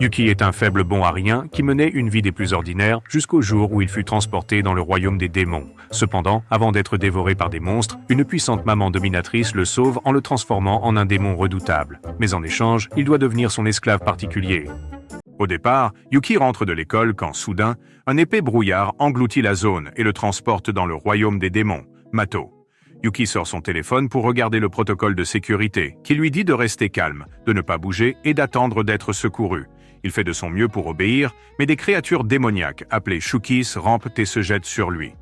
Yuki est un faible bon à rien qui menait une vie des plus ordinaires jusqu'au jour où il fut transporté dans le royaume des démons. Cependant, avant d'être dévoré par des monstres, une puissante maman dominatrice le sauve en le transformant en un démon redoutable. Mais en échange, il doit devenir son esclave particulier. Au départ, Yuki rentre de l'école quand, soudain, un épais brouillard engloutit la zone et le transporte dans le royaume des démons, Mato. Yuki sort son téléphone pour regarder le protocole de sécurité, qui lui dit de rester calme, de ne pas bouger et d'attendre d'être secouru. Il fait de son mieux pour obéir, mais des créatures démoniaques, appelées Shukis, rampent et se jettent sur lui.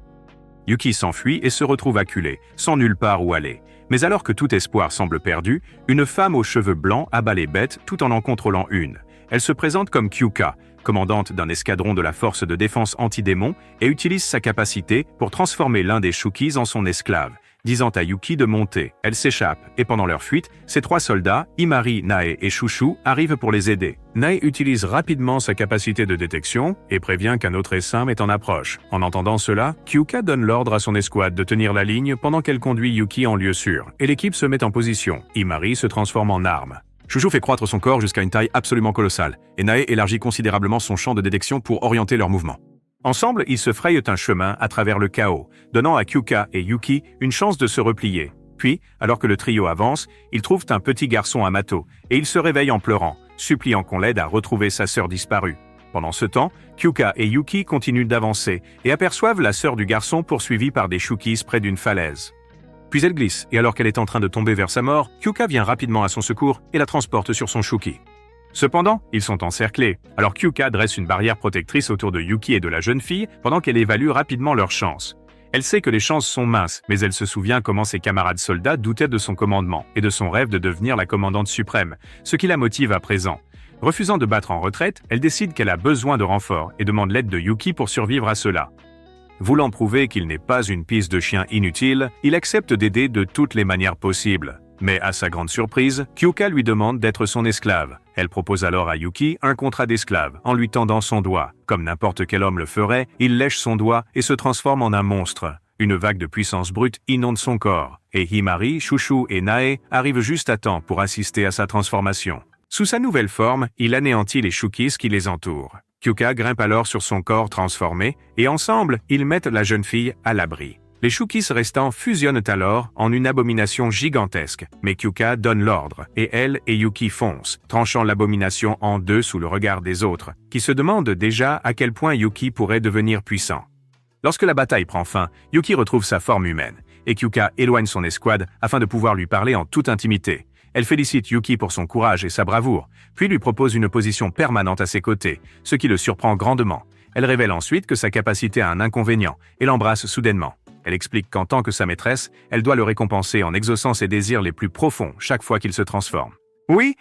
Yuki s'enfuit et se retrouve acculé, sans nulle part où aller. Mais alors que tout espoir semble perdu, une femme aux cheveux blancs abat les bêtes tout en contrôlant une. Elle se présente comme Kyuka, commandante d'un escadron de la force de défense anti-démon, et utilise sa capacité pour transformer l'un des Shukis en son esclave, disant à Yuki de monter. Elle s'échappe, et pendant leur fuite, ses trois soldats, Imari, Nae et Chouchou, arrivent pour les aider. Nae utilise rapidement sa capacité de détection et prévient qu'un autre essaim est en approche. En entendant cela, Kyuka donne l'ordre à son escouade de tenir la ligne pendant qu'elle conduit Yuki en lieu sûr, et l'équipe se met en position. Imari se transforme en arme. Chouchou fait croître son corps jusqu'à une taille absolument colossale, et Nae élargit considérablement son champ de détection pour orienter leurs mouvements. Ensemble, ils se frayent un chemin à travers le chaos, donnant à Kyuka et Yuki une chance de se replier. Puis, alors que le trio avance, ils trouvent un petit garçon à Mato, et il se réveille en pleurant, suppliant qu'on l'aide à retrouver sa sœur disparue. Pendant ce temps, Kyuka et Yuki continuent d'avancer, et aperçoivent la sœur du garçon poursuivie par des Shukis près d'une falaise. Puis elle glisse, et alors qu'elle est en train de tomber vers sa mort, Kyuka vient rapidement à son secours et la transporte sur son Shuki. Cependant, ils sont encerclés, alors Kyuka dresse une barrière protectrice autour de Yuki et de la jeune fille pendant qu'elle évalue rapidement leurs chances. Elle sait que les chances sont minces, mais elle se souvient comment ses camarades soldats doutaient de son commandement et de son rêve de devenir la commandante suprême, ce qui la motive à présent. Refusant de battre en retraite, elle décide qu'elle a besoin de renfort et demande l'aide de Yuki pour survivre à cela. Voulant prouver qu'il n'est pas une pisse de chien inutile, il accepte d'aider de toutes les manières possibles. Mais à sa grande surprise, Kyuka lui demande d'être son esclave. Elle propose alors à Yuki un contrat d'esclave, en lui tendant son doigt. Comme n'importe quel homme le ferait, il lèche son doigt et se transforme en un monstre. Une vague de puissance brute inonde son corps, et Himari, Chouchou et Nae arrivent juste à temps pour assister à sa transformation. Sous sa nouvelle forme, il anéantit les Shukis qui les entourent. Kyuka grimpe alors sur son corps transformé, et ensemble, ils mettent la jeune fille à l'abri. Les Shukis restants fusionnent alors en une abomination gigantesque, mais Kyuka donne l'ordre, et elle et Yuki foncent, tranchant l'abomination en deux sous le regard des autres, qui se demandent déjà à quel point Yuki pourrait devenir puissant. Lorsque la bataille prend fin, Yuki retrouve sa forme humaine, et Kyuka éloigne son escouade afin de pouvoir lui parler en toute intimité. Elle félicite Yuki pour son courage et sa bravoure, puis lui propose une position permanente à ses côtés, ce qui le surprend grandement. Elle révèle ensuite que sa capacité a un inconvénient, et l'embrasse soudainement. Elle explique qu'en tant que sa maîtresse, elle doit le récompenser en exaucant ses désirs les plus profonds chaque fois qu'il se transforme. Oui,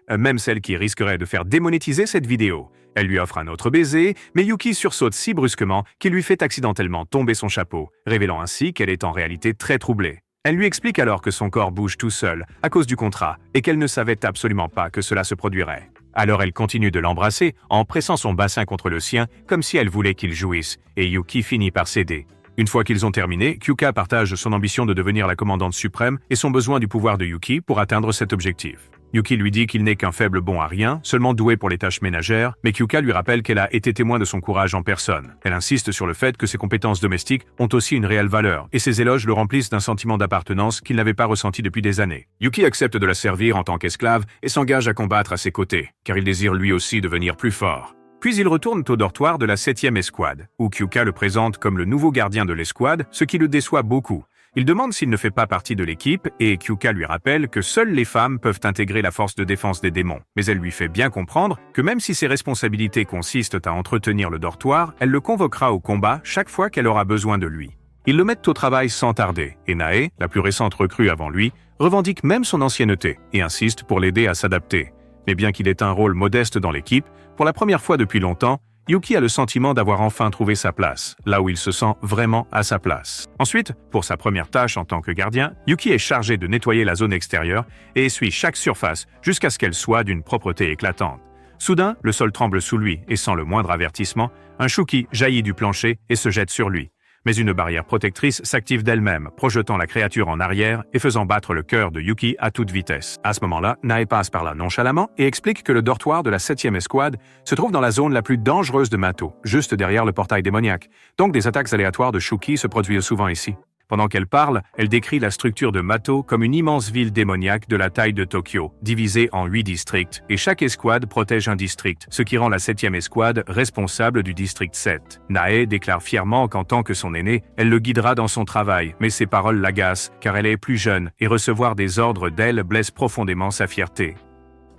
même celle qui risquerait de faire démonétiser cette vidéo. Elle lui offre un autre baiser, mais Yuki sursaute si brusquement qu'il lui fait accidentellement tomber son chapeau, révélant ainsi qu'elle est en réalité très troublée. Elle lui explique alors que son corps bouge tout seul, à cause du contrat, et qu'elle ne savait absolument pas que cela se produirait. Alors elle continue de l'embrasser en pressant son bassin contre le sien, comme si elle voulait qu'il jouisse, et Yuki finit par céder. Une fois qu'ils ont terminé, Kyuka partage son ambition de devenir la commandante suprême et son besoin du pouvoir de Yuki pour atteindre cet objectif. Yuki lui dit qu'il n'est qu'un faible bon à rien, seulement doué pour les tâches ménagères, mais Kyuka lui rappelle qu'elle a été témoin de son courage en personne. Elle insiste sur le fait que ses compétences domestiques ont aussi une réelle valeur, et ses éloges le remplissent d'un sentiment d'appartenance qu'il n'avait pas ressenti depuis des années. Yuki accepte de la servir en tant qu'esclave et s'engage à combattre à ses côtés, car il désire lui aussi devenir plus fort. Puis ils retournent au dortoir de la 7e escouade, où Kyuka le présente comme le nouveau gardien de l'escouade, ce qui le déçoit beaucoup. Il demande s'il ne fait pas partie de l'équipe et Kyuka lui rappelle que seules les femmes peuvent intégrer la force de défense des démons. Mais elle lui fait bien comprendre que même si ses responsabilités consistent à entretenir le dortoir, elle le convoquera au combat chaque fois qu'elle aura besoin de lui. Ils le mettent au travail sans tarder, et Nae, la plus récente recrue avant lui, revendique même son ancienneté et insiste pour l'aider à s'adapter. Mais bien qu'il ait un rôle modeste dans l'équipe, pour la première fois depuis longtemps, Yuki a le sentiment d'avoir enfin trouvé sa place, là où il se sent vraiment à sa place. Ensuite, pour sa première tâche en tant que gardien, Yuki est chargé de nettoyer la zone extérieure et essuie chaque surface jusqu'à ce qu'elle soit d'une propreté éclatante. Soudain, le sol tremble sous lui et sans le moindre avertissement, un Shuki jaillit du plancher et se jette sur lui. Mais une barrière protectrice s'active d'elle-même, projetant la créature en arrière et faisant battre le cœur de Yuki à toute vitesse. À ce moment-là, Nae passe par là nonchalamment et explique que le dortoir de la 7e escouade se trouve dans la zone la plus dangereuse de Mato, juste derrière le portail démoniaque. Donc des attaques aléatoires de Shuki se produisent souvent ici. Pendant qu'elle parle, elle décrit la structure de Mato comme une immense ville démoniaque de la taille de Tokyo, divisée en 8 districts, et chaque escouade protège un district, ce qui rend la 7e escouade responsable du district 7. Nae déclare fièrement qu'en tant que son aînée, elle le guidera dans son travail, mais ses paroles l'agacent car elle est plus jeune et recevoir des ordres d'elle blesse profondément sa fierté.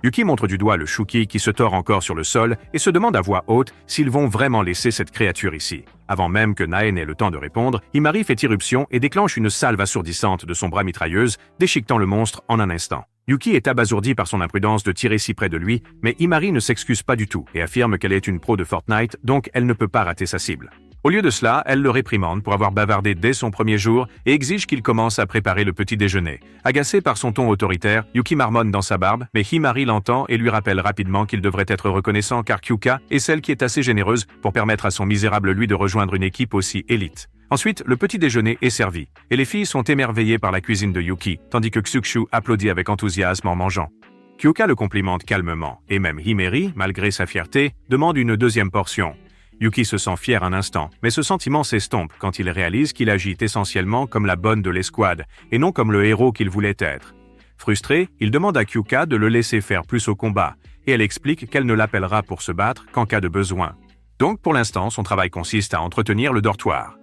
Yuki montre du doigt le Shuki qui se tord encore sur le sol et se demande à voix haute s'ils vont vraiment laisser cette créature ici. Avant même que Nae n'ait le temps de répondre, Himari fait irruption et déclenche une salve assourdissante de son bras mitrailleuse, déchiquetant le monstre en un instant. Yuki est abasourdi par son imprudence de tirer si près de lui, mais Himari ne s'excuse pas du tout et affirme qu'elle est une pro de Fortnite, donc elle ne peut pas rater sa cible. Au lieu de cela, elle le réprimande pour avoir bavardé dès son premier jour et exige qu'il commence à préparer le petit déjeuner. Agacé par son ton autoritaire, Yuki marmonne dans sa barbe, mais Himari l'entend et lui rappelle rapidement qu'il devrait être reconnaissant car Kyuka est celle qui est assez généreuse pour permettre à son misérable lui de rejoindre une équipe aussi élite. Ensuite, le petit déjeuner est servi, et les filles sont émerveillées par la cuisine de Yuki, tandis que Tsukushu applaudit avec enthousiasme en mangeant. Kyuka le complimente calmement, et même Himari, malgré sa fierté, demande une deuxième portion. Yuki se sent fier un instant, mais ce sentiment s'estompe quand il réalise qu'il agit essentiellement comme la bonne de l'escouade, et non comme le héros qu'il voulait être. Frustré, il demande à Kyuka de le laisser faire plus au combat, et elle explique qu'elle ne l'appellera pour se battre qu'en cas de besoin. Donc pour l'instant, son travail consiste à entretenir le dortoir.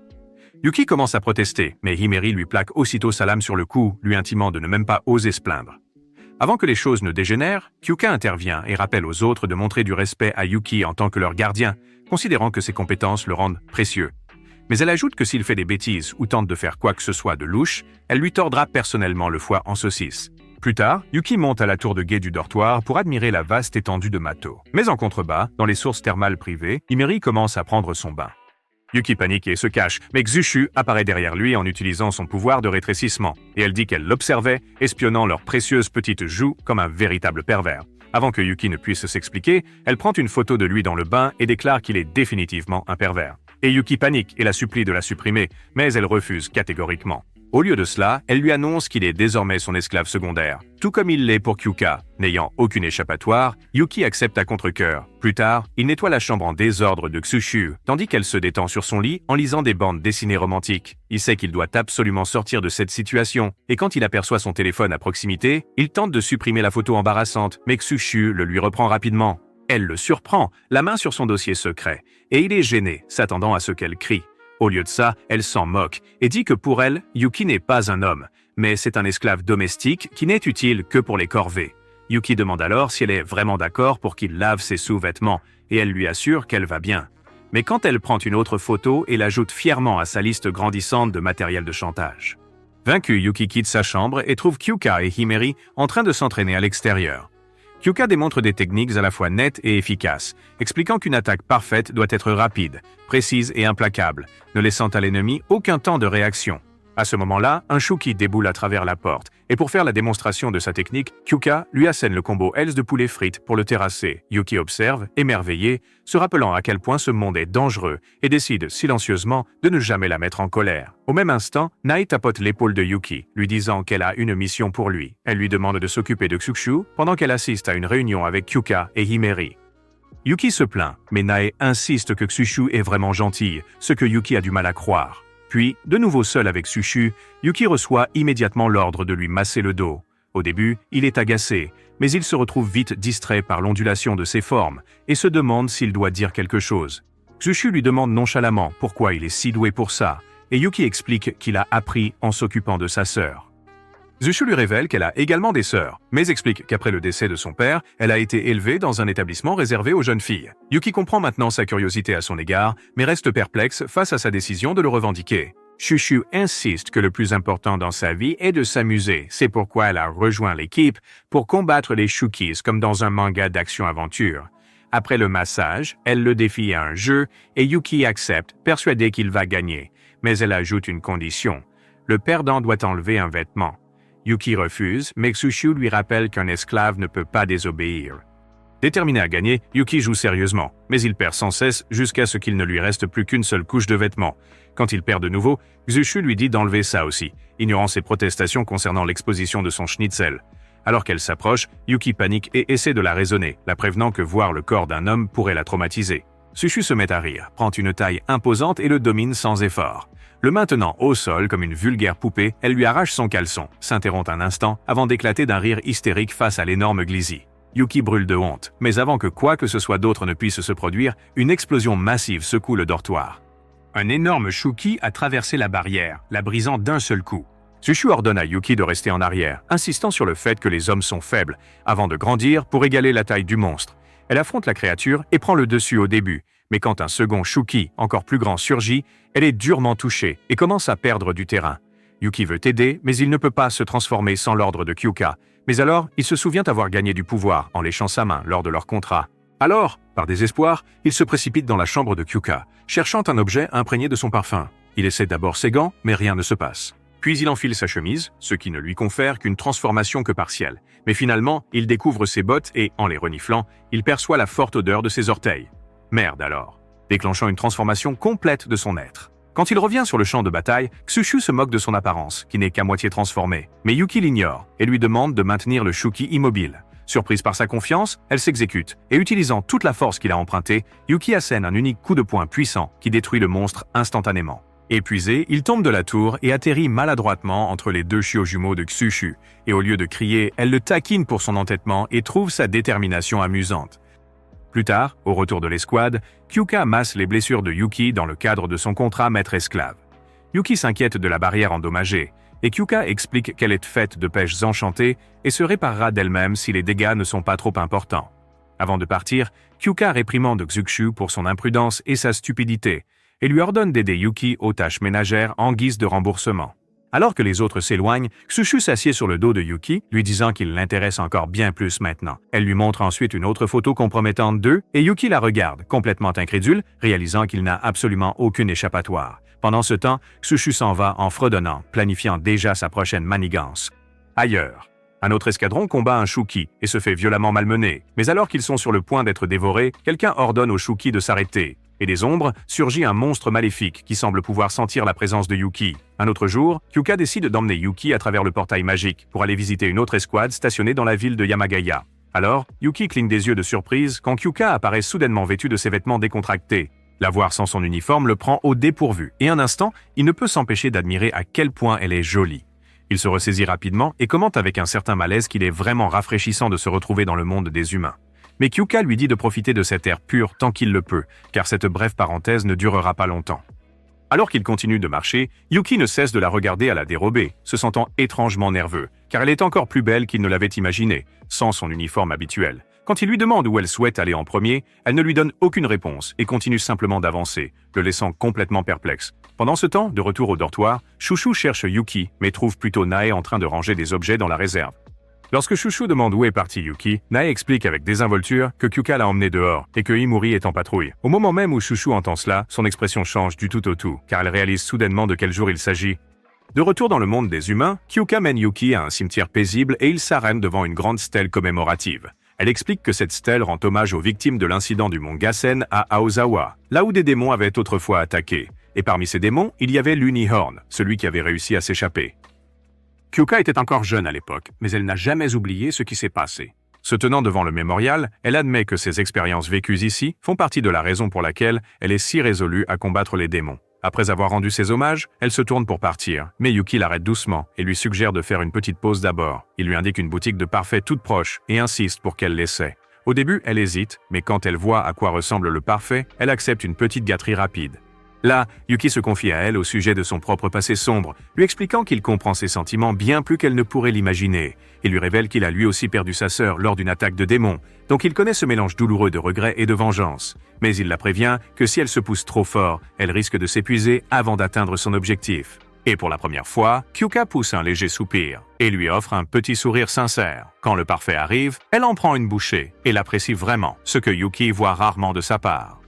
Yuki commence à protester, mais Himari lui plaque aussitôt sa lame sur le cou, lui intimant de ne même pas oser se plaindre. Avant que les choses ne dégénèrent, Kyuka intervient et rappelle aux autres de montrer du respect à Yuki en tant que leur gardien, considérant que ses compétences le rendent précieux. Mais elle ajoute que s'il fait des bêtises ou tente de faire quoi que ce soit de louche, elle lui tordra personnellement le foie en saucisse. Plus tard, Yuki monte à la tour de guet du dortoir pour admirer la vaste étendue de Mato. Mais en contrebas, dans les sources thermales privées, Himari commence à prendre son bain. Yuki panique et se cache, mais Tsukushu apparaît derrière lui en utilisant son pouvoir de rétrécissement, et elle dit qu'elle l'observait, espionnant leurs précieuses petites joues comme un véritable pervers. Avant que Yuki ne puisse s'expliquer, elle prend une photo de lui dans le bain et déclare qu'il est définitivement un pervers. Et Yuki panique et la supplie de la supprimer, mais elle refuse catégoriquement. Au lieu de cela, elle lui annonce qu'il est désormais son esclave secondaire, tout comme il l'est pour Kyuka. N'ayant aucune échappatoire, Yuki accepte à contre-cœur. Plus tard, il nettoie la chambre en désordre de Tsukushu, tandis qu'elle se détend sur son lit en lisant des bandes dessinées romantiques. Il sait qu'il doit absolument sortir de cette situation, et quand il aperçoit son téléphone à proximité, il tente de supprimer la photo embarrassante, mais Tsukushu le lui reprend rapidement. Elle le surprend, la main sur son dossier secret, et il est gêné, s'attendant à ce qu'elle crie. Au lieu de ça, elle s'en moque et dit que pour elle, Yuki n'est pas un homme, mais c'est un esclave domestique qui n'est utile que pour les corvées. Yuki demande alors si elle est vraiment d'accord pour qu'il lave ses sous-vêtements, et elle lui assure qu'elle va bien. Mais quand elle prend une autre photo et l'ajoute fièrement à sa liste grandissante de matériel de chantage. Vaincu, Yuki quitte sa chambre et trouve Kyuka et Himari en train de s'entraîner à l'extérieur. Kyuka démontre des techniques à la fois nettes et efficaces, expliquant qu'une attaque parfaite doit être rapide, précise et implacable, ne laissant à l'ennemi aucun temps de réaction. À ce moment-là, un Shuki déboule à travers la porte, et pour faire la démonstration de sa technique, Kyuka lui assène le combo Hells de poulet frites pour le terrasser. Yuki observe, émerveillé, se rappelant à quel point ce monde est dangereux, et décide silencieusement de ne jamais la mettre en colère. Au même instant, Nae tapote l'épaule de Yuki, lui disant qu'elle a une mission pour lui. Elle lui demande de s'occuper de Tsukushu pendant qu'elle assiste à une réunion avec Kyuka et Himari. Yuki se plaint, mais Nae insiste que Tsukushu est vraiment gentille, ce que Yuki a du mal à croire. Puis, de nouveau seul avec Tsukushu, Yuki reçoit immédiatement l'ordre de lui masser le dos. Au début, il est agacé, mais il se retrouve vite distrait par l'ondulation de ses formes et se demande s'il doit dire quelque chose. Tsukushu lui demande nonchalamment pourquoi il est si doué pour ça, et Yuki explique qu'il a appris en s'occupant de sa sœur. Tsukushu lui révèle qu'elle a également des sœurs, mais explique qu'après le décès de son père, elle a été élevée dans un établissement réservé aux jeunes filles. Yuki comprend maintenant sa curiosité à son égard, mais reste perplexe face à sa décision de le revendiquer. Tsukushu insiste que le plus important dans sa vie est de s'amuser, c'est pourquoi elle a rejoint l'équipe pour combattre les Shukis comme dans un manga d'action-aventure. Après le massage, elle le défie à un jeu et Yuki accepte, persuadé qu'il va gagner. Mais elle ajoute une condition. Le perdant doit enlever un vêtement. Yuki refuse, mais Tsukushu lui rappelle qu'un esclave ne peut pas désobéir. Déterminé à gagner, Yuki joue sérieusement, mais il perd sans cesse jusqu'à ce qu'il ne lui reste plus qu'une seule couche de vêtements. Quand il perd de nouveau, Xuchu lui dit d'enlever ça aussi, ignorant ses protestations concernant l'exposition de son schnitzel. Alors qu'elle s'approche, Yuki panique et essaie de la raisonner, la prévenant que voir le corps d'un homme pourrait la traumatiser. Xuchu se met à rire, prend une taille imposante et le domine sans effort. Le maintenant au sol comme une vulgaire poupée, elle lui arrache son caleçon, s'interrompt un instant avant d'éclater d'un rire hystérique face à l'énorme Glizzy. Yuki brûle de honte, mais avant que quoi que ce soit d'autre ne puisse se produire, une explosion massive secoue le dortoir. Un énorme Shuki a traversé la barrière, la brisant d'un seul coup. Xuchu ordonne à Yuki de rester en arrière, insistant sur le fait que les hommes sont faibles, avant de grandir pour égaler la taille du monstre. Elle affronte la créature et prend le dessus au début, mais quand un second Shuki, encore plus grand, surgit, elle est durement touchée et commence à perdre du terrain. Yuki veut aider, mais il ne peut pas se transformer sans l'ordre de Kyuka. Mais alors, il se souvient avoir gagné du pouvoir en léchant sa main lors de leur contrat. Alors, par désespoir, il se précipite dans la chambre de Kyuka, cherchant un objet imprégné de son parfum. Il essaie d'abord ses gants, mais rien ne se passe. Puis il enfile sa chemise, ce qui ne lui confère qu'une transformation que partielle. Mais finalement, il découvre ses bottes et, en les reniflant, il perçoit la forte odeur de ses orteils. Merde alors, déclenchant une transformation complète de son être. Quand il revient sur le champ de bataille, Xuchu se moque de son apparence, qui n'est qu'à moitié transformée. Mais Yuki l'ignore et lui demande de maintenir le Shuki immobile. Surprise par sa confiance, elle s'exécute, et utilisant toute la force qu'il a empruntée, Yuki assène un unique coup de poing puissant qui détruit le monstre instantanément. Épuisé, il tombe de la tour et atterrit maladroitement entre les deux chiots jumeaux de Xuchu, et au lieu de crier, elle le taquine pour son entêtement et trouve sa détermination amusante. Plus tard, au retour de l'escouade, Kyuka masse les blessures de Yuki dans le cadre de son contrat maître-esclave. Yuki s'inquiète de la barrière endommagée, et Kyuka explique qu'elle est faite de pêches enchantées et se réparera d'elle-même si les dégâts ne sont pas trop importants. Avant de partir, Kyuka réprimande Xuchu pour son imprudence et sa stupidité, et lui ordonne d'aider Yuki aux tâches ménagères en guise de remboursement. Alors que les autres s'éloignent, Xuchu s'assied sur le dos de Yuki, lui disant qu'il l'intéresse encore bien plus maintenant. Elle lui montre ensuite une autre photo compromettante d'eux, et Yuki la regarde, complètement incrédule, réalisant qu'il n'a absolument aucune échappatoire. Pendant ce temps, Xuchu s'en va en fredonnant, planifiant déjà sa prochaine manigance. Ailleurs, un autre escadron combat un Shuki et se fait violemment malmener, mais alors qu'ils sont sur le point d'être dévorés, quelqu'un ordonne au Shuki de s'arrêter. Et des ombres, surgit un monstre maléfique qui semble pouvoir sentir la présence de Yuki. Un autre jour, Kyuka décide d'emmener Yuki à travers le portail magique pour aller visiter une autre escouade stationnée dans la ville de Yamagaya. Alors, Yuki cligne des yeux de surprise quand Kyuka apparaît soudainement vêtu de ses vêtements décontractés. La voir sans son uniforme le prend au dépourvu, et un instant, il ne peut s'empêcher d'admirer à quel point elle est jolie. Il se ressaisit rapidement et commente avec un certain malaise qu'il est vraiment rafraîchissant de se retrouver dans le monde des humains. Mais Kyuka lui dit de profiter de cet air pur tant qu'il le peut, car cette brève parenthèse ne durera pas longtemps. Alors qu'il continue de marcher, Yuki ne cesse de la regarder à la dérobée, se sentant étrangement nerveux, car elle est encore plus belle qu'il ne l'avait imaginé, sans son uniforme habituel. Quand il lui demande où elle souhaite aller en premier, elle ne lui donne aucune réponse et continue simplement d'avancer, le laissant complètement perplexe. Pendant ce temps, de retour au dortoir, Chouchou cherche Yuki, mais trouve plutôt Nae en train de ranger des objets dans la réserve. Lorsque Chouchou demande où est parti Yuki, Nae explique avec désinvolture que Kyuka l'a emmené dehors et que Himuri est en patrouille. Au moment même où Chouchou entend cela, son expression change du tout au tout, car elle réalise soudainement de quel jour il s'agit. De retour dans le monde des humains, Kyuka mène Yuki à un cimetière paisible et il s'arrête devant une grande stèle commémorative. Elle explique que cette stèle rend hommage aux victimes de l'incident du mont Gassen à Aozawa, là où des démons avaient autrefois attaqué. Et parmi ces démons, il y avait l'Unihorn, celui qui avait réussi à s'échapper. Kyuka était encore jeune à l'époque, mais elle n'a jamais oublié ce qui s'est passé. Se tenant devant le mémorial, elle admet que ses expériences vécues ici font partie de la raison pour laquelle elle est si résolue à combattre les démons. Après avoir rendu ses hommages, elle se tourne pour partir, mais Yuki l'arrête doucement et lui suggère de faire une petite pause d'abord. Il lui indique une boutique de parfait toute proche et insiste pour qu'elle l'essaie. Au début, elle hésite, mais quand elle voit à quoi ressemble le parfait, elle accepte une petite gâterie rapide. Là, Yuki se confie à elle au sujet de son propre passé sombre, lui expliquant qu'il comprend ses sentiments bien plus qu'elle ne pourrait l'imaginer, et lui révèle qu'il a lui aussi perdu sa sœur lors d'une attaque de démons, donc il connaît ce mélange douloureux de regret et de vengeance. Mais il la prévient que si elle se pousse trop fort, elle risque de s'épuiser avant d'atteindre son objectif. Et pour la première fois, Kyuka pousse un léger soupir et lui offre un petit sourire sincère. Quand le parfait arrive, elle en prend une bouchée et l'apprécie vraiment, ce que Yuki voit rarement de sa part.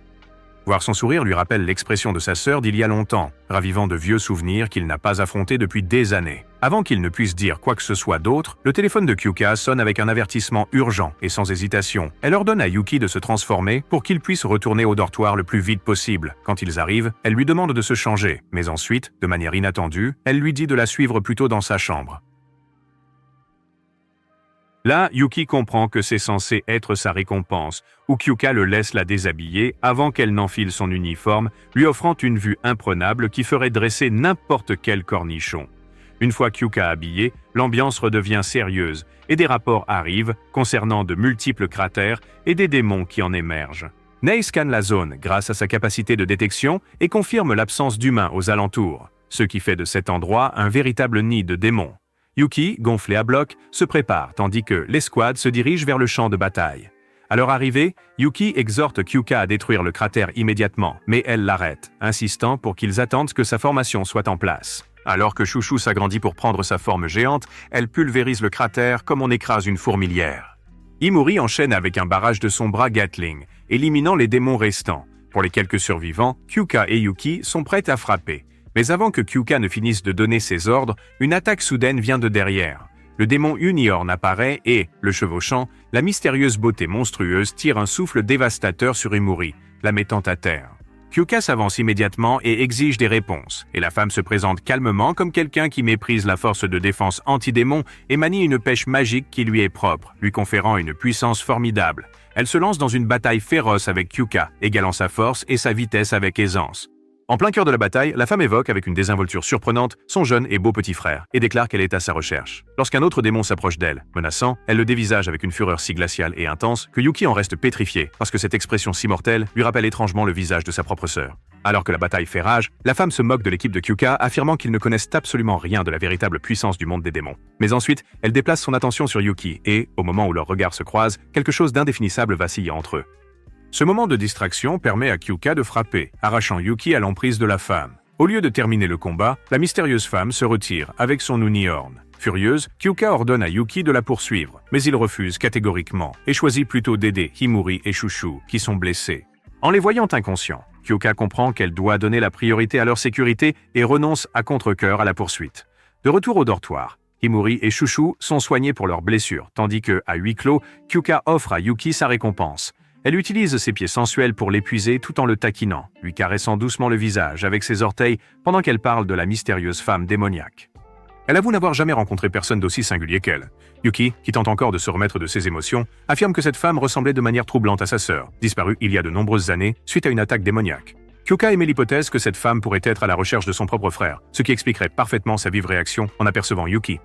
Voir son sourire lui rappelle l'expression de sa sœur d'il y a longtemps, ravivant de vieux souvenirs qu'il n'a pas affrontés depuis des années. Avant qu'il ne puisse dire quoi que ce soit d'autre, le téléphone de Kyuka sonne avec un avertissement urgent et sans hésitation. Elle ordonne à Yuki de se transformer pour qu'il puisse retourner au dortoir le plus vite possible. Quand ils arrivent, elle lui demande de se changer, mais ensuite, de manière inattendue, elle lui dit de la suivre plutôt dans sa chambre. Là, Yuki comprend que c'est censé être sa récompense, où Kyuka le laisse la déshabiller avant qu'elle n'enfile son uniforme, lui offrant une vue imprenable qui ferait dresser n'importe quel cornichon. Une fois Kyuka habillée, l'ambiance redevient sérieuse et des rapports arrivent concernant de multiples cratères et des démons qui en émergent. Nei scanne la zone grâce à sa capacité de détection et confirme l'absence d'humains aux alentours, ce qui fait de cet endroit un véritable nid de démons. Yuki, gonflé à bloc, se prépare tandis que l'escouade se dirige vers le champ de bataille. À leur arrivée, Yuki exhorte Kyuka à détruire le cratère immédiatement, mais elle l'arrête, insistant pour qu'ils attendent que sa formation soit en place. Alors que Chouchou s'agrandit pour prendre sa forme géante, elle pulvérise le cratère comme on écrase une fourmilière. Himuri enchaîne avec un barrage de son bras Gatling, éliminant les démons restants. Pour les quelques survivants, Kyuka et Yuki sont prêts à frapper. Mais avant que Kyuka ne finisse de donner ses ordres, une attaque soudaine vient de derrière. Le démon Unicorn apparaît et, le chevauchant, la mystérieuse beauté monstrueuse tire un souffle dévastateur sur Himuri, la mettant à terre. Kyuka s'avance immédiatement et exige des réponses, et la femme se présente calmement comme quelqu'un qui méprise la force de défense anti-démon et manie une pêche magique qui lui est propre, lui conférant une puissance formidable. Elle se lance dans une bataille féroce avec Kyuka, égalant sa force et sa vitesse avec aisance. En plein cœur de la bataille, la femme évoque avec une désinvolture surprenante son jeune et beau petit frère et déclare qu'elle est à sa recherche. Lorsqu'un autre démon s'approche d'elle, menaçant, elle le dévisage avec une fureur si glaciale et intense que Yuki en reste pétrifié parce que cette expression si mortelle lui rappelle étrangement le visage de sa propre sœur. Alors que la bataille fait rage, la femme se moque de l'équipe de Kyuka, affirmant qu'ils ne connaissent absolument rien de la véritable puissance du monde des démons. Mais ensuite, elle déplace son attention sur Yuki et, au moment où leurs regards se croisent, quelque chose d'indéfinissable vacille entre eux. Ce moment de distraction permet à Kyuka de frapper, arrachant Yuki à l'emprise de la femme. Au lieu de terminer le combat, la mystérieuse femme se retire avec son Unicorn. Furieuse, Kyuka ordonne à Yuki de la poursuivre, mais il refuse catégoriquement et choisit plutôt d'aider Himuri et Chouchou, qui sont blessés. En les voyant inconscients, Kyuka comprend qu'elle doit donner la priorité à leur sécurité et renonce à contre-cœur à la poursuite. De retour au dortoir, Himuri et Chouchou sont soignés pour leurs blessures, tandis que, à huis clos, Kyuka offre à Yuki sa récompense. Elle utilise ses pieds sensuels pour l'épuiser tout en le taquinant, lui caressant doucement le visage avec ses orteils pendant qu'elle parle de la mystérieuse femme démoniaque. Elle avoue n'avoir jamais rencontré personne d'aussi singulier qu'elle. Yuki, qui tente encore de se remettre de ses émotions, affirme que cette femme ressemblait de manière troublante à sa sœur, disparue il y a de nombreuses années suite à une attaque démoniaque. Kyuka émet l'hypothèse que cette femme pourrait être à la recherche de son propre frère, ce qui expliquerait parfaitement sa vive réaction en apercevant Yuki.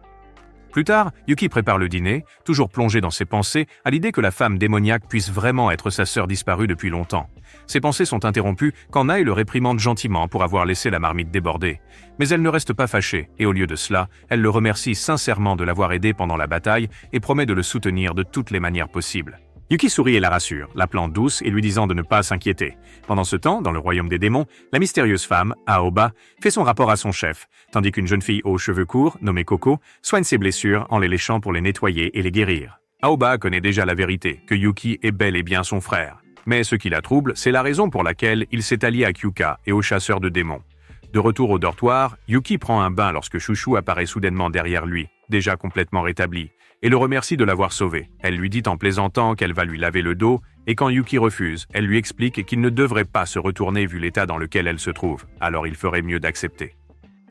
Plus tard, Yuki prépare le dîner, toujours plongé dans ses pensées, à l'idée que la femme démoniaque puisse vraiment être sa sœur disparue depuis longtemps. Ses pensées sont interrompues quand Nai le réprimande gentiment pour avoir laissé la marmite déborder. Mais elle ne reste pas fâchée, et au lieu de cela, elle le remercie sincèrement de l'avoir aidé pendant la bataille et promet de le soutenir de toutes les manières possibles. Yuki sourit et la rassure, l'appelant douce et lui disant de ne pas s'inquiéter. Pendant ce temps, dans le royaume des démons, la mystérieuse femme, Aoba, fait son rapport à son chef, tandis qu'une jeune fille aux cheveux courts, nommée Coco, soigne ses blessures en les léchant pour les nettoyer et les guérir. Aoba connaît déjà la vérité, que Yuki est bel et bien son frère. Mais ce qui la trouble, c'est la raison pour laquelle il s'est allié à Kyuka et aux chasseurs de démons. De retour au dortoir, Yuki prend un bain lorsque Chouchou apparaît soudainement derrière lui, déjà complètement rétabli, et le remercie de l'avoir sauvé. Elle lui dit en plaisantant qu'elle va lui laver le dos, et quand Yuki refuse, elle lui explique qu'il ne devrait pas se retourner vu l'état dans lequel elle se trouve, alors il ferait mieux d'accepter.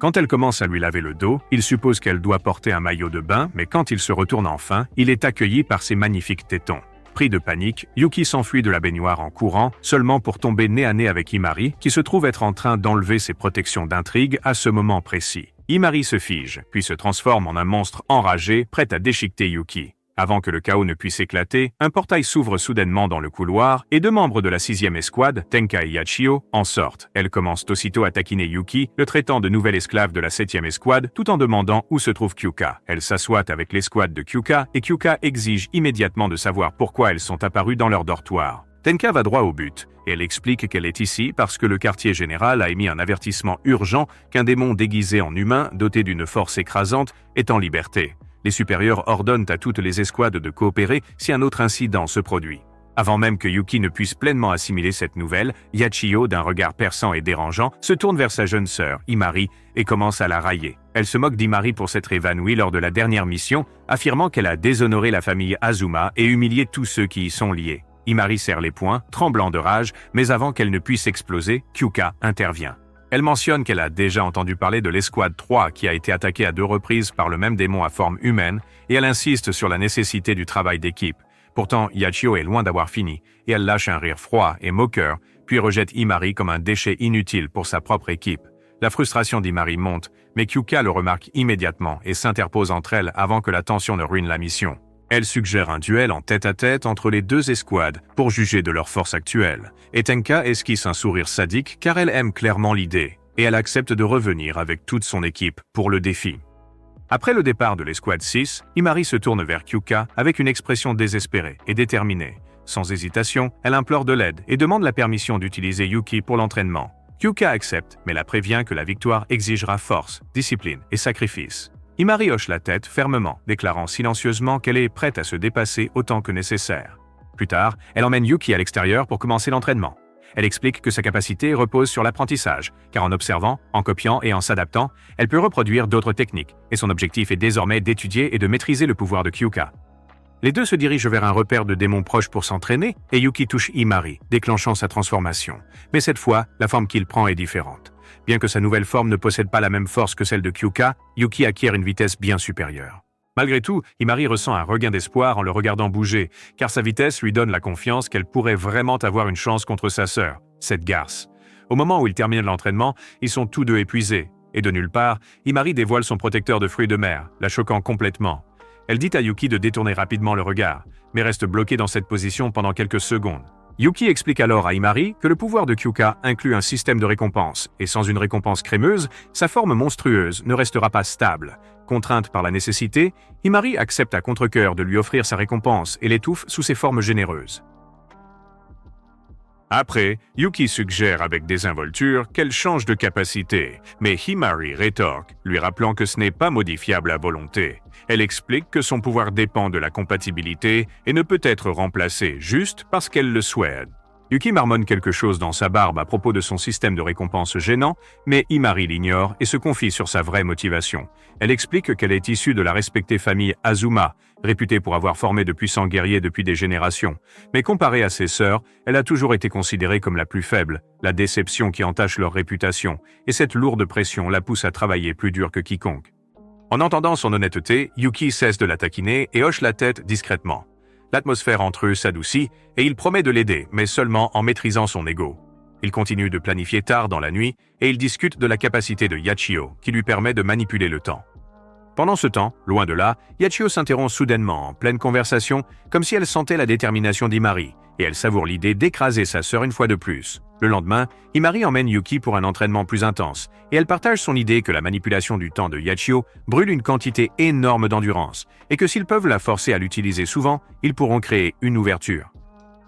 Quand elle commence à lui laver le dos, il suppose qu'elle doit porter un maillot de bain, mais quand il se retourne enfin, il est accueilli par ses magnifiques tétons. Pris de panique, Yuki s'enfuit de la baignoire en courant, seulement pour tomber nez à nez avec Himari, qui se trouve être en train d'enlever ses protections d'intrigue à ce moment précis. Himari se fige, puis se transforme en un monstre enragé, prêt à déchiqueter Yuki. Avant que le chaos ne puisse éclater, un portail s'ouvre soudainement dans le couloir et deux membres de la 6e escouade, Tenka et Yachio, en sortent. Elles commencent aussitôt à taquiner Yuki, le traitant de nouvel esclave de la 7e escouade, tout en demandant où se trouve Kyuka. Elle s'assoit avec l'escouade de Kyuka et Kyuka exige immédiatement de savoir pourquoi elles sont apparues dans leur dortoir. Tenka va droit au but, et elle explique qu'elle est ici parce que le quartier général a émis un avertissement urgent qu'un démon déguisé en humain, doté d'une force écrasante, est en liberté. Les supérieurs ordonnent à toutes les escouades de coopérer si un autre incident se produit. Avant même que Yuki ne puisse pleinement assimiler cette nouvelle, Yachio, d'un regard perçant et dérangeant, se tourne vers sa jeune sœur, Imari, et commence à la railler. Elle se moque d'Imari pour s'être évanouie lors de la dernière mission, affirmant qu'elle a déshonoré la famille Azuma et humilié tous ceux qui y sont liés. Imari serre les poings, tremblant de rage, mais avant qu'elle ne puisse exploser, Kyuka intervient. Elle mentionne qu'elle a déjà entendu parler de l'escouade 3 qui a été attaquée à 2 reprises par le même démon à forme humaine, et elle insiste sur la nécessité du travail d'équipe. Pourtant, Yachio est loin d'avoir fini, et elle lâche un rire froid et moqueur, puis rejette Imari comme un déchet inutile pour sa propre équipe. La frustration d'Imari monte, mais Kyuka le remarque immédiatement et s'interpose entre elles avant que la tension ne ruine la mission. Elle suggère un duel en tête-à-tête entre les 2 escouades pour juger de leur force actuelle. Et Tenka esquisse un sourire sadique car elle aime clairement l'idée, et elle accepte de revenir avec toute son équipe pour le défi. Après le départ de l'escouade 6, Imari se tourne vers Kyuka avec une expression désespérée et déterminée. Sans hésitation, elle implore de l'aide et demande la permission d'utiliser Yuki pour l'entraînement. Kyuka accepte, mais la prévient que la victoire exigera force, discipline et sacrifice. Imari hoche la tête fermement, déclarant silencieusement qu'elle est prête à se dépasser autant que nécessaire. Plus tard, elle emmène Yuki à l'extérieur pour commencer l'entraînement. Elle explique que sa capacité repose sur l'apprentissage, car en observant, en copiant et en s'adaptant, elle peut reproduire d'autres techniques, et son objectif est désormais d'étudier et de maîtriser le pouvoir de Kyuka. Les deux se dirigent vers un repère de démons proches pour s'entraîner, et Yuki touche Imari, déclenchant sa transformation. Mais cette fois, la forme qu'il prend est différente. Bien que sa nouvelle forme ne possède pas la même force que celle de Kyuka, Yuki acquiert une vitesse bien supérieure. Malgré tout, Imari ressent un regain d'espoir en le regardant bouger, car sa vitesse lui donne la confiance qu'elle pourrait vraiment avoir une chance contre sa sœur, cette garce. Au moment où ils terminent l'entraînement, ils sont tous deux épuisés, et de nulle part, Imari dévoile son protecteur de fruits de mer, la choquant complètement. Elle dit à Yuki de détourner rapidement le regard, mais reste bloquée dans cette position pendant quelques secondes. Yuki explique alors à Imari que le pouvoir de Kyuka inclut un système de récompense, et sans une récompense crémeuse, sa forme monstrueuse ne restera pas stable. Contrainte par la nécessité, Imari accepte à contre-cœur de lui offrir sa récompense et l'étouffe sous ses formes généreuses. Après, Yuki suggère avec désinvolture qu'elle change de capacité, mais Imari rétorque, lui rappelant que ce n'est pas modifiable à volonté. Elle explique que son pouvoir dépend de la compatibilité et ne peut être remplacé juste parce qu'elle le souhaite. Yuki marmonne quelque chose dans sa barbe à propos de son système de récompense gênant, mais Imari l'ignore et se confie sur sa vraie motivation. Elle explique qu'elle est issue de la respectée famille Azuma, réputée pour avoir formé de puissants guerriers depuis des générations. Mais comparée à ses sœurs, elle a toujours été considérée comme la plus faible, la déception qui entache leur réputation, et cette lourde pression la pousse à travailler plus dur que quiconque. En entendant son honnêteté, Yuki cesse de la taquiner et hoche la tête discrètement. L'atmosphère entre eux s'adoucit et il promet de l'aider, mais seulement en maîtrisant son ego. Il continue de planifier tard dans la nuit et il discute de la capacité de Yachio qui lui permet de manipuler le temps. Pendant ce temps, loin de là, Yachio s'interrompt soudainement en pleine conversation comme si elle sentait la détermination d'Imari et elle savoure l'idée d'écraser sa sœur une fois de plus. Le lendemain, Imari emmène Yuki pour un entraînement plus intense et elle partage son idée que la manipulation du temps de Yachio brûle une quantité énorme d'endurance et que s'ils peuvent la forcer à l'utiliser souvent, ils pourront créer une ouverture.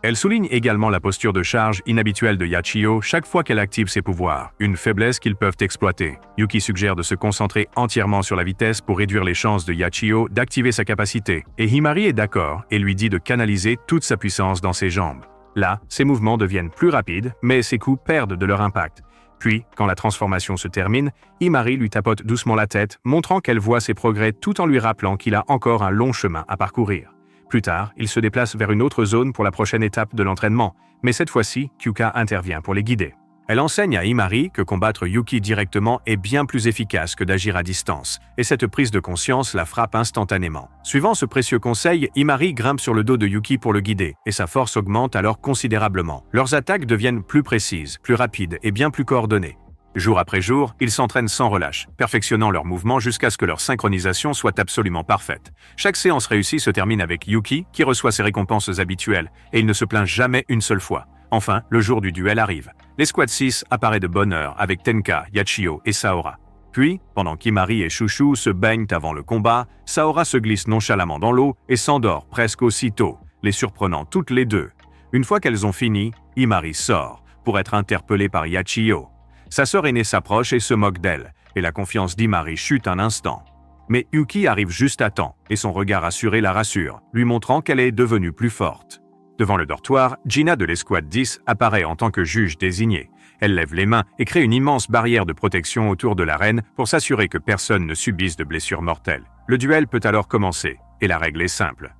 Elle souligne également la posture de charge inhabituelle de Yachio chaque fois qu'elle active ses pouvoirs, une faiblesse qu'ils peuvent exploiter. Yuki suggère de se concentrer entièrement sur la vitesse pour réduire les chances de Yachio d'activer sa capacité, et Imari est d'accord et lui dit de canaliser toute sa puissance dans ses jambes. Là, ses mouvements deviennent plus rapides, mais ses coups perdent de leur impact. Puis, quand la transformation se termine, Imari lui tapote doucement la tête, montrant qu'elle voit ses progrès tout en lui rappelant qu'il a encore un long chemin à parcourir. Plus tard, il se déplace vers une autre zone pour la prochaine étape de l'entraînement, mais cette fois-ci, Kyuka intervient pour les guider. Elle enseigne à Imari que combattre Yuki directement est bien plus efficace que d'agir à distance, et cette prise de conscience la frappe instantanément. Suivant ce précieux conseil, Imari grimpe sur le dos de Yuki pour le guider, et sa force augmente alors considérablement. Leurs attaques deviennent plus précises, plus rapides et bien plus coordonnées. Jour après jour, ils s'entraînent sans relâche, perfectionnant leurs mouvements jusqu'à ce que leur synchronisation soit absolument parfaite. Chaque séance réussie se termine avec Yuki, qui reçoit ses récompenses habituelles, et il ne se plaint jamais une seule fois. Enfin, le jour du duel arrive. L'escouade 6 apparaît de bonne heure avec Tenka, Yachio et Saora. Puis, pendant qu'Imari et Chouchou se baignent avant le combat, Saora se glisse nonchalamment dans l'eau et s'endort presque aussitôt, les surprenant toutes les deux. Une fois qu'elles ont fini, Imari sort, pour être interpellée par Yachio. Sa sœur aînée s'approche et se moque d'elle, et la confiance d'Imari chute un instant. Mais Yuki arrive juste à temps, et son regard assuré la rassure, lui montrant qu'elle est devenue plus forte. Devant le dortoir, Gina de l'escouade 10 apparaît en tant que juge désigné. Elle lève les mains et crée une immense barrière de protection autour de la reine pour s'assurer que personne ne subisse de blessures mortelles. Le duel peut alors commencer, et la règle est simple.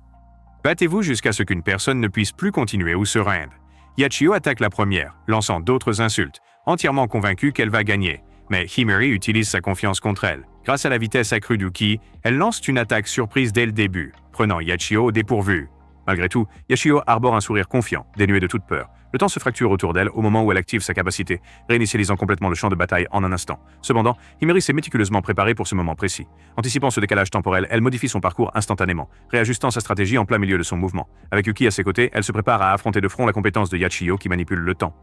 Battez-vous jusqu'à ce qu'une personne ne puisse plus continuer ou se rende. Yachio attaque la première, lançant d'autres insultes, entièrement convaincue qu'elle va gagner. Mais Himeri utilise sa confiance contre elle. Grâce à la vitesse accrue d'Uki, elle lance une attaque surprise dès le début, prenant Yachio au dépourvu. Malgré tout, Yachio arbore un sourire confiant, dénué de toute peur. Le temps se fracture autour d'elle au moment où elle active sa capacité, réinitialisant complètement le champ de bataille en un instant. Cependant, Himeri s'est méticuleusement préparée pour ce moment précis. Anticipant ce décalage temporel, elle modifie son parcours instantanément, réajustant sa stratégie en plein milieu de son mouvement. Avec Uki à ses côtés, elle se prépare à affronter de front la compétence de Yachio qui manipule le temps.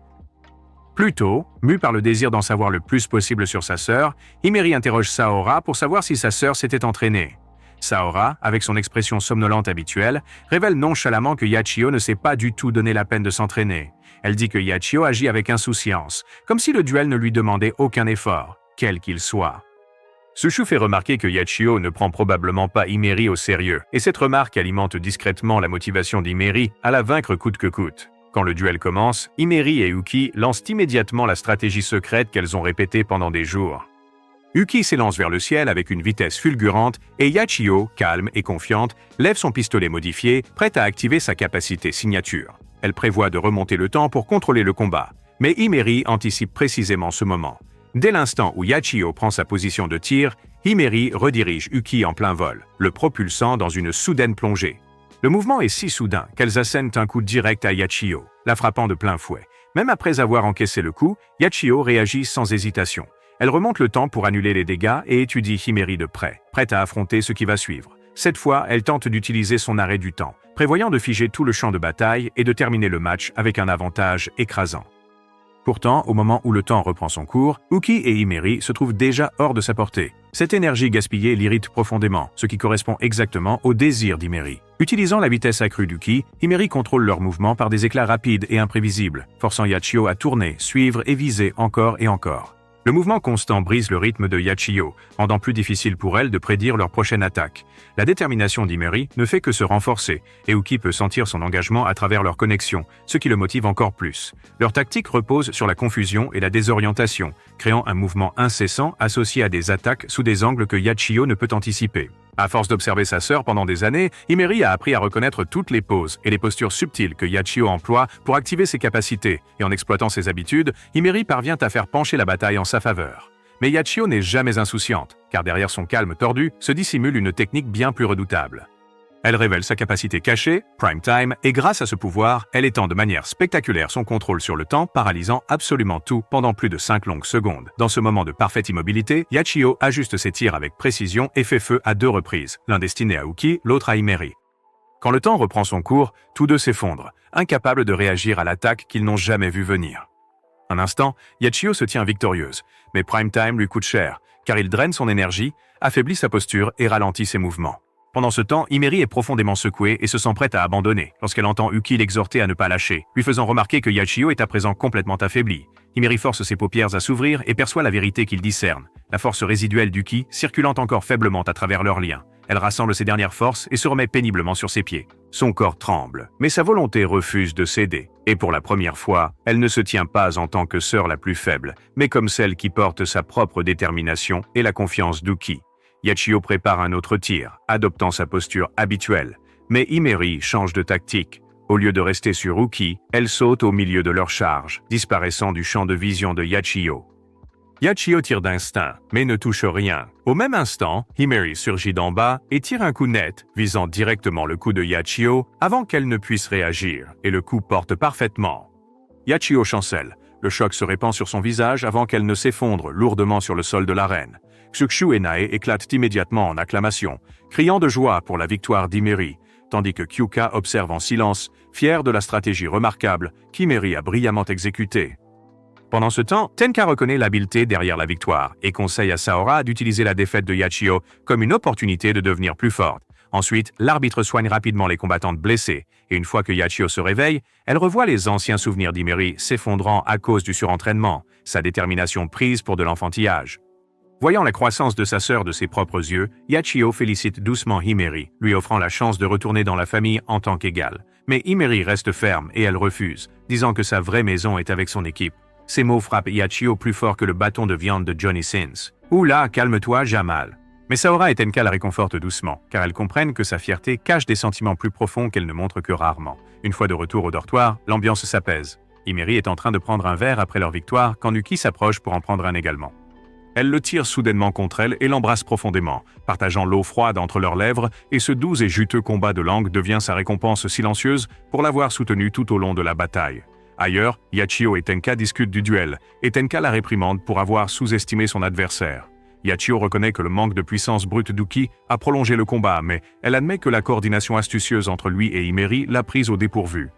Plus tôt, mue par le désir d'en savoir le plus possible sur sa sœur, Himeri interroge Saora pour savoir si sa sœur s'était entraînée. Saora, avec son expression somnolente habituelle, révèle nonchalamment que Yachio ne s'est pas du tout donné la peine de s'entraîner. Elle dit que Yachio agit avec insouciance, comme si le duel ne lui demandait aucun effort, quel qu'il soit. Sushu fait remarquer que Yachio ne prend probablement pas Himeri au sérieux, et cette remarque alimente discrètement la motivation d'Himeri à la vaincre coûte que coûte. Quand le duel commence, Himeri et Uki lancent immédiatement la stratégie secrète qu'elles ont répétée pendant des jours. Uki s'élance vers le ciel avec une vitesse fulgurante et Yachio, calme et confiante, lève son pistolet modifié, prête à activer sa capacité signature. Elle prévoit de remonter le temps pour contrôler le combat, mais Himeri anticipe précisément ce moment. Dès l'instant où Yachio prend sa position de tir, Himeri redirige Uki en plein vol, le propulsant dans une soudaine plongée. Le mouvement est si soudain qu'elles assènent un coup direct à Yachio, la frappant de plein fouet. Même après avoir encaissé le coup, Yachio réagit sans hésitation. Elle remonte le temps pour annuler les dégâts et étudie Himeri de près, prête à affronter ce qui va suivre. Cette fois, elle tente d'utiliser son arrêt du temps, prévoyant de figer tout le champ de bataille et de terminer le match avec un avantage écrasant. Pourtant, au moment où le temps reprend son cours, Uki et Himeri se trouvent déjà hors de sa portée. Cette énergie gaspillée l'irrite profondément, ce qui correspond exactement au désir d'Himeri. Utilisant la vitesse accrue d'Uki, Himeri contrôle leurs mouvements par des éclats rapides et imprévisibles, forçant Yachio à tourner, suivre et viser encore et encore. Le mouvement constant brise le rythme de Yachio, rendant plus difficile pour elle de prédire leur prochaine attaque. La détermination d'Himeri ne fait que se renforcer, et Uki peut sentir son engagement à travers leur connexion, ce qui le motive encore plus. Leur tactique repose sur la confusion et la désorientation, créant un mouvement incessant associé à des attaques sous des angles que Yachio ne peut anticiper. À force d'observer sa sœur pendant des années, Himeri a appris à reconnaître toutes les poses et les postures subtiles que Yachio emploie pour activer ses capacités, et en exploitant ses habitudes, Himeri parvient à faire pencher la bataille en sa faveur. Mais Yachio n'est jamais insouciante, car derrière son calme tordu se dissimule une technique bien plus redoutable. Elle révèle sa capacité cachée, Prime Time, et grâce à ce pouvoir, elle étend de manière spectaculaire son contrôle sur le temps, paralysant absolument tout pendant plus de 5 longues secondes. Dans ce moment de parfaite immobilité, Yachio ajuste ses tirs avec précision et fait feu à 2 reprises, l'un destiné à Uki, l'autre à Himeri. Quand le temps reprend son cours, tous deux s'effondrent, incapables de réagir à l'attaque qu'ils n'ont jamais vue venir. Un instant, Yachio se tient victorieuse, mais Prime Time lui coûte cher, car il draine son énergie, affaiblit sa posture et ralentit ses mouvements. Pendant ce temps, Himeri est profondément secouée et se sent prête à abandonner lorsqu'elle entend Uki l'exhorter à ne pas lâcher, lui faisant remarquer que Yachio est à présent complètement affaibli. Himeri force ses paupières à s'ouvrir et perçoit la vérité qu'il discerne, la force résiduelle d'Uki circulant encore faiblement à travers leurs liens. Elle rassemble ses dernières forces et se remet péniblement sur ses pieds. Son corps tremble, mais sa volonté refuse de céder. Et pour la première fois, elle ne se tient pas en tant que sœur la plus faible, mais comme celle qui porte sa propre détermination et la confiance d'Uki. Yachio prépare un autre tir, adoptant sa posture habituelle. Mais Himeri change de tactique. Au lieu de rester sur Uki, elle saute au milieu de leur charge, disparaissant du champ de vision de Yachio. Yachio tire d'instinct, mais ne touche rien. Au même instant, Himeri surgit d'en bas et tire un coup net, visant directement le cou de Yachio avant qu'elle ne puisse réagir, et le coup porte parfaitement. Yachio chancelle. Le choc se répand sur son visage avant qu'elle ne s'effondre lourdement sur le sol de l'arène. Xuxu et Nae éclatent immédiatement en acclamation, criant de joie pour la victoire d'Himeri, tandis que Kyuka observe en silence, fier de la stratégie remarquable qu'Himeri a brillamment exécutée. Pendant ce temps, Tenka reconnaît l'habileté derrière la victoire et conseille à Saora d'utiliser la défaite de Yachio comme une opportunité de devenir plus forte. Ensuite, l'arbitre soigne rapidement les combattantes blessées, et une fois que Yachio se réveille, elle revoit les anciens souvenirs d'Himeri s'effondrant à cause du surentraînement, sa détermination prise pour de l'enfantillage. Voyant la croissance de sa sœur de ses propres yeux, Yachio félicite doucement Himeri, lui offrant la chance de retourner dans la famille en tant qu'égale. Mais Himeri reste ferme et elle refuse, disant que sa vraie maison est avec son équipe. Ces mots frappent Yachio plus fort que le bâton de viande de Johnny Sins. « Oula, calme-toi, Jamal !» Mais Saora et Tenka la réconfortent doucement, car elles comprennent que sa fierté cache des sentiments plus profonds qu'elle ne montre que rarement. Une fois de retour au dortoir, l'ambiance s'apaise. Himeri est en train de prendre un verre après leur victoire quand Yuki s'approche pour en prendre un également. Elle le tire soudainement contre elle et l'embrasse profondément, partageant l'eau froide entre leurs lèvres, et ce doux et juteux combat de langue devient sa récompense silencieuse pour l'avoir soutenue tout au long de la bataille. Ailleurs, Yachio et Tenka discutent du duel, et Tenka la réprimande pour avoir sous-estimé son adversaire. Yachio reconnaît que le manque de puissance brute d'Uki a prolongé le combat, mais elle admet que la coordination astucieuse entre lui et Himeri l'a prise au dépourvu.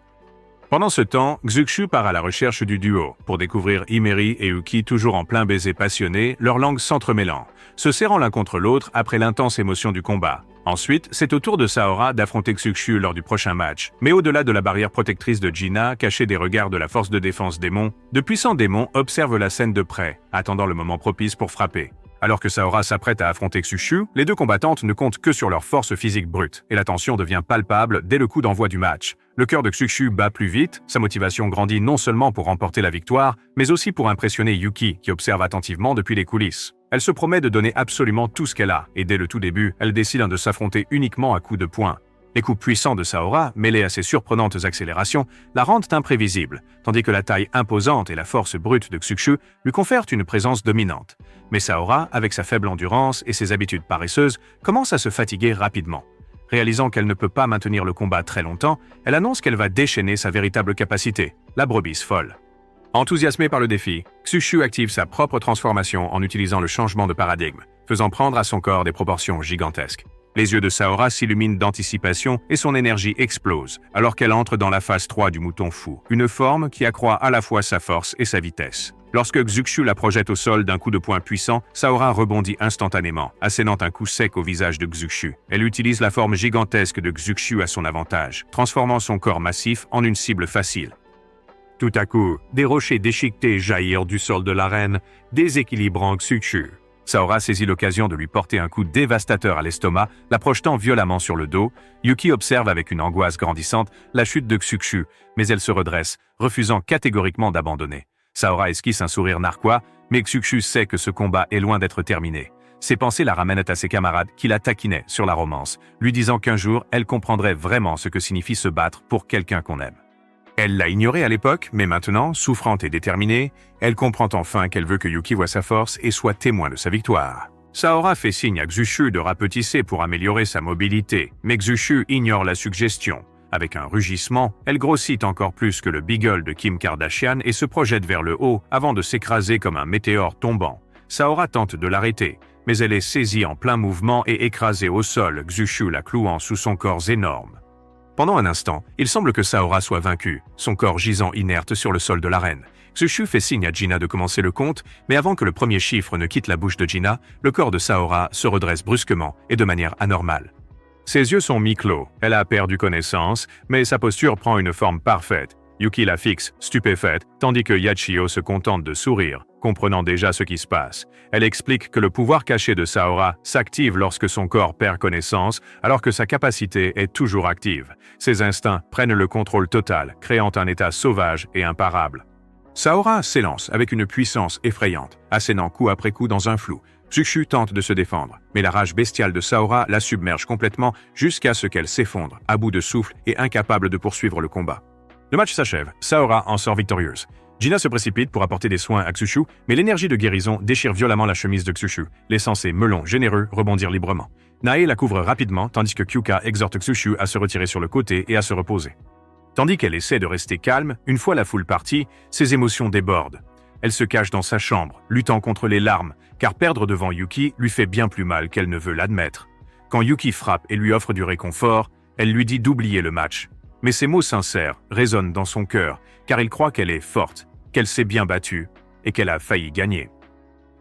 Pendant ce temps, Xuxu part à la recherche du duo, pour découvrir Himeri et Uki toujours en plein baiser passionné, leurs langues s'entremêlant, se serrant l'un contre l'autre après l'intense émotion du combat. Ensuite, c'est au tour de Saora d'affronter Xuxu lors du prochain match. Mais au-delà de la barrière protectrice de Gina, cachée des regards de la force de défense démon, de puissants démons observent la scène de près, attendant le moment propice pour frapper. Alors que Saora s'apprête à affronter Xuxu, les deux combattantes ne comptent que sur leur force physique brute, et la tension devient palpable dès le coup d'envoi du match. Le cœur de Xuxu bat plus vite, sa motivation grandit non seulement pour remporter la victoire, mais aussi pour impressionner Yuki, qui observe attentivement depuis les coulisses. Elle se promet de donner absolument tout ce qu'elle a, et dès le tout début, elle décide de s'affronter uniquement à coups de poing. Les coups puissants de Saora, mêlés à ses surprenantes accélérations, la rendent imprévisible, tandis que la taille imposante et la force brute de Xuxu lui confèrent une présence dominante. Mais Saora, avec sa faible endurance et ses habitudes paresseuses, commence à se fatiguer rapidement. Réalisant qu'elle ne peut pas maintenir le combat très longtemps, elle annonce qu'elle va déchaîner sa véritable capacité, la brebis folle. Enthousiasmée par le défi, Xuxu active sa propre transformation en utilisant le changement de paradigme, faisant prendre à son corps des proportions gigantesques. Les yeux de Saora s'illuminent d'anticipation et son énergie explose, alors qu'elle entre dans la phase 3 du mouton fou, une forme qui accroît à la fois sa force et sa vitesse. Lorsque Xuxu la projette au sol d'un coup de poing puissant, Saora rebondit instantanément, assénant un coup sec au visage de Xuxu. Elle utilise la forme gigantesque de Xuxu à son avantage, transformant son corps massif en une cible facile. Tout à coup, des rochers déchiquetés jaillirent du sol de l'arène, déséquilibrant Xuxu. Saora saisit l'occasion de lui porter un coup dévastateur à l'estomac, la projetant violemment sur le dos. Yuki observe avec une angoisse grandissante la chute de Xuxu, mais elle se redresse, refusant catégoriquement d'abandonner. Saora esquisse un sourire narquois, mais Xuxu sait que ce combat est loin d'être terminé. Ses pensées la ramènent à ses camarades qui la taquinaient sur la romance, lui disant qu'un jour, elle comprendrait vraiment ce que signifie se battre pour quelqu'un qu'on aime. Elle l'a ignoré à l'époque, mais maintenant, souffrante et déterminée, elle comprend enfin qu'elle veut que Yuki voie sa force et soit témoin de sa victoire. Saora fait signe à Xuxu de rapetisser pour améliorer sa mobilité, mais Xuxu ignore la suggestion. Avec un rugissement, elle grossit encore plus que le beagle de Kim Kardashian et se projette vers le haut avant de s'écraser comme un météore tombant. Saora tente de l'arrêter, mais elle est saisie en plein mouvement et écrasée au sol, Xuxu la clouant sous son corps énorme. Pendant un instant, il semble que Saora soit vaincue, son corps gisant inerte sur le sol de l'arène. Xuxu fait signe à Gina de commencer le compte, mais avant que le premier chiffre ne quitte la bouche de Gina, le corps de Saora se redresse brusquement et de manière anormale. Ses yeux sont mi-clos, elle a perdu connaissance, mais sa posture prend une forme parfaite. Yuki la fixe, stupéfaite, tandis que Yachio se contente de sourire, comprenant déjà ce qui se passe. Elle explique que le pouvoir caché de Saora s'active lorsque son corps perd connaissance, alors que sa capacité est toujours active. Ses instincts prennent le contrôle total, créant un état sauvage et imparable. Saora s'élance avec une puissance effrayante, assénant coup après coup dans un flou. Xuxu tente de se défendre, mais la rage bestiale de Saora la submerge complètement jusqu'à ce qu'elle s'effondre, à bout de souffle et incapable de poursuivre le combat. Le match s'achève, Saora en sort victorieuse. Gina se précipite pour apporter des soins à Xuxu, mais l'énergie de guérison déchire violemment la chemise de Xuxu, laissant ses melons généreux rebondir librement. Nae la couvre rapidement, tandis que Kyuka exhorte Xuxu à se retirer sur le côté et à se reposer. Tandis qu'elle essaie de rester calme, une fois la foule partie, ses émotions débordent. Elle se cache dans sa chambre, luttant contre les larmes, car perdre devant Yuki lui fait bien plus mal qu'elle ne veut l'admettre. Quand Yuki frappe et lui offre du réconfort, elle lui dit d'oublier le match. Mais ces mots sincères résonnent dans son cœur, car il croit qu'elle est forte, qu'elle s'est bien battue et qu'elle a failli gagner.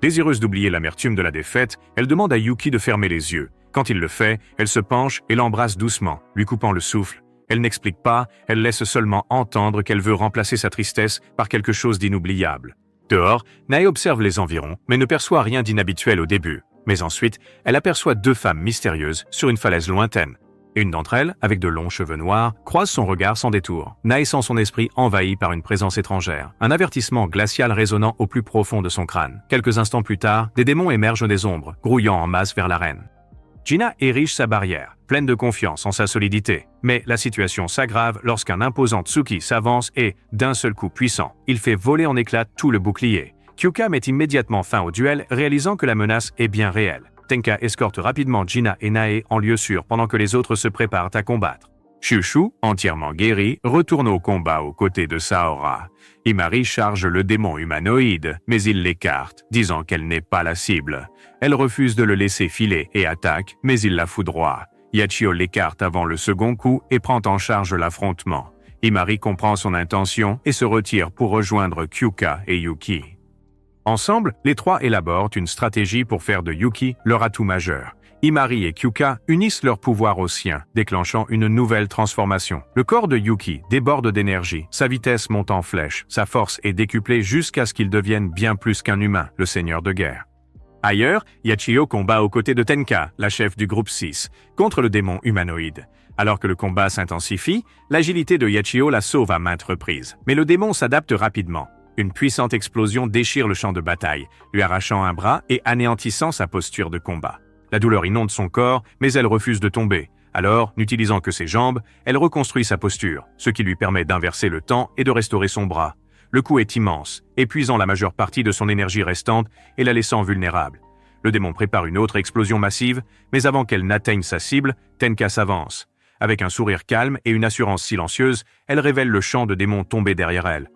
Désireuse d'oublier l'amertume de la défaite, elle demande à Yuki de fermer les yeux. Quand il le fait, elle se penche et l'embrasse doucement, lui coupant le souffle. Elle n'explique pas, elle laisse seulement entendre qu'elle veut remplacer sa tristesse par quelque chose d'inoubliable. Dehors, Nae observe les environs, mais ne perçoit rien d'inhabituel au début. Mais ensuite, elle aperçoit deux femmes mystérieuses sur une falaise lointaine. Et une d'entre elles, avec de longs cheveux noirs, croise son regard sans détour. Nae sent son esprit envahi par une présence étrangère, un avertissement glacial résonnant au plus profond de son crâne. Quelques instants plus tard, des démons émergent des ombres, grouillant en masse vers la reine. Gina érige sa barrière, pleine de confiance en sa solidité. Mais la situation s'aggrave lorsqu'un imposant Tsuki s'avance et, d'un seul coup puissant, il fait voler en éclats tout le bouclier. Kyuka met immédiatement fin au duel, réalisant que la menace est bien réelle. Tenka escorte rapidement Gina et Nae en lieu sûr pendant que les autres se préparent à combattre. Shushu, entièrement guéri, retourne au combat aux côtés de Saora. Himari charge le démon humanoïde, mais il l'écarte, disant qu'elle n'est pas la cible. Elle refuse de le laisser filer et attaque, mais il la foudroie. Yachio l'écarte avant le second coup et prend en charge l'affrontement. Himari comprend son intention et se retire pour rejoindre Kyuka et Yuki. Ensemble, les trois élaborent une stratégie pour faire de Yuki leur atout majeur. Himari et Kyuka unissent leurs pouvoirs aux siens, déclenchant une nouvelle transformation. Le corps de Yuki déborde d'énergie, sa vitesse monte en flèche, sa force est décuplée jusqu'à ce qu'il devienne bien plus qu'un humain, le seigneur de guerre. Ailleurs, Yachio combat aux côtés de Tenka, la chef du groupe 6, contre le démon humanoïde. Alors que le combat s'intensifie, l'agilité de Yachio la sauve à maintes reprises. Mais le démon s'adapte rapidement. Une puissante explosion déchire le champ de bataille, lui arrachant un bras et anéantissant sa posture de combat. La douleur inonde son corps, mais elle refuse de tomber. Alors, n'utilisant que ses jambes, elle reconstruit sa posture, ce qui lui permet d'inverser le temps et de restaurer son bras. Le coup est immense, épuisant la majeure partie de son énergie restante et la laissant vulnérable. Le démon prépare une autre explosion massive, mais avant qu'elle n'atteigne sa cible, Tenka s'avance. Avec un sourire calme et une assurance silencieuse, elle révèle le champ de démons tombé derrière elle.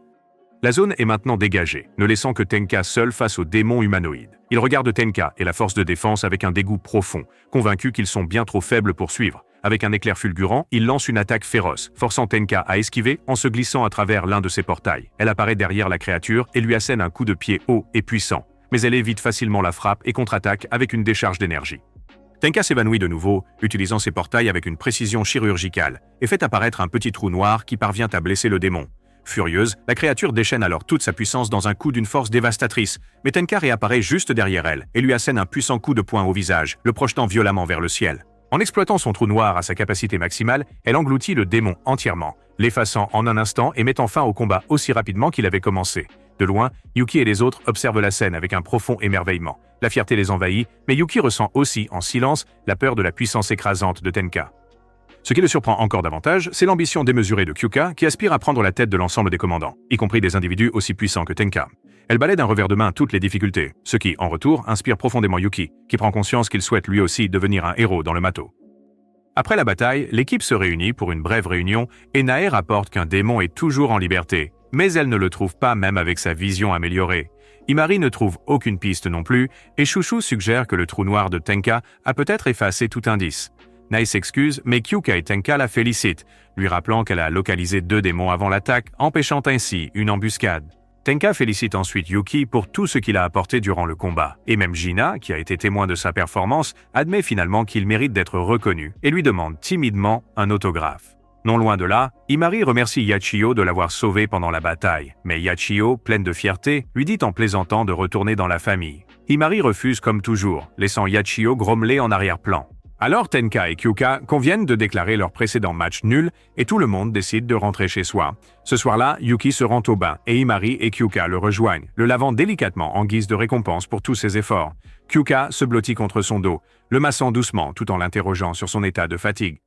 La zone est maintenant dégagée, ne laissant que Tenka seul face aux démons humanoïdes. Il regarde Tenka et la force de défense avec un dégoût profond, convaincu qu'ils sont bien trop faibles pour suivre. Avec un éclair fulgurant, il lance une attaque féroce, forçant Tenka à esquiver en se glissant à travers l'un de ses portails. Elle apparaît derrière la créature et lui assène un coup de pied haut et puissant. Mais elle évite facilement la frappe et contre-attaque avec une décharge d'énergie. Tenka s'évanouit de nouveau, utilisant ses portails avec une précision chirurgicale, et fait apparaître un petit trou noir qui parvient à blesser le démon. Furieuse, la créature déchaîne alors toute sa puissance dans un coup d'une force dévastatrice, mais Tenka réapparaît juste derrière elle et lui assène un puissant coup de poing au visage, le projetant violemment vers le ciel. En exploitant son trou noir à sa capacité maximale, elle engloutit le démon entièrement, l'effaçant en un instant et mettant fin au combat aussi rapidement qu'il avait commencé. De loin, Yuki et les autres observent la scène avec un profond émerveillement. La fierté les envahit, mais Yuki ressent aussi, en silence, la peur de la puissance écrasante de Tenka. Ce qui le surprend encore davantage, c'est l'ambition démesurée de Kyuka qui aspire à prendre la tête de l'ensemble des commandants, y compris des individus aussi puissants que Tenka. Elle balaie d'un revers de main toutes les difficultés, ce qui, en retour, inspire profondément Yuki, qui prend conscience qu'il souhaite lui aussi devenir un héros dans le Mato. Après la bataille, l'équipe se réunit pour une brève réunion et Nae rapporte qu'un démon est toujours en liberté, mais elle ne le trouve pas même avec sa vision améliorée. Himari ne trouve aucune piste non plus et Shushu suggère que le trou noir de Tenka a peut-être effacé tout indice. Nae s'excuse, mais Kyuka et Tenka la félicitent, lui rappelant qu'elle a localisé 2 démons avant l'attaque, empêchant ainsi une embuscade. Tenka félicite ensuite Yuki pour tout ce qu'il a apporté durant le combat, et même Gina, qui a été témoin de sa performance, admet finalement qu'il mérite d'être reconnu et lui demande timidement un autographe. Non loin de là, Himari remercie Yachio de l'avoir sauvé pendant la bataille, mais Yachio, pleine de fierté, lui dit en plaisantant de retourner dans la famille. Himari refuse comme toujours, laissant Yachio grommeler en arrière-plan. Alors Tenka et Kyuka conviennent de déclarer leur précédent match nul et tout le monde décide de rentrer chez soi. Ce soir-là, Yuki se rend au bain et Himari et Kyuka le rejoignent, le lavant délicatement en guise de récompense pour tous ses efforts. Kyuka se blottit contre son dos, le massant doucement tout en l'interrogeant sur son état de fatigue.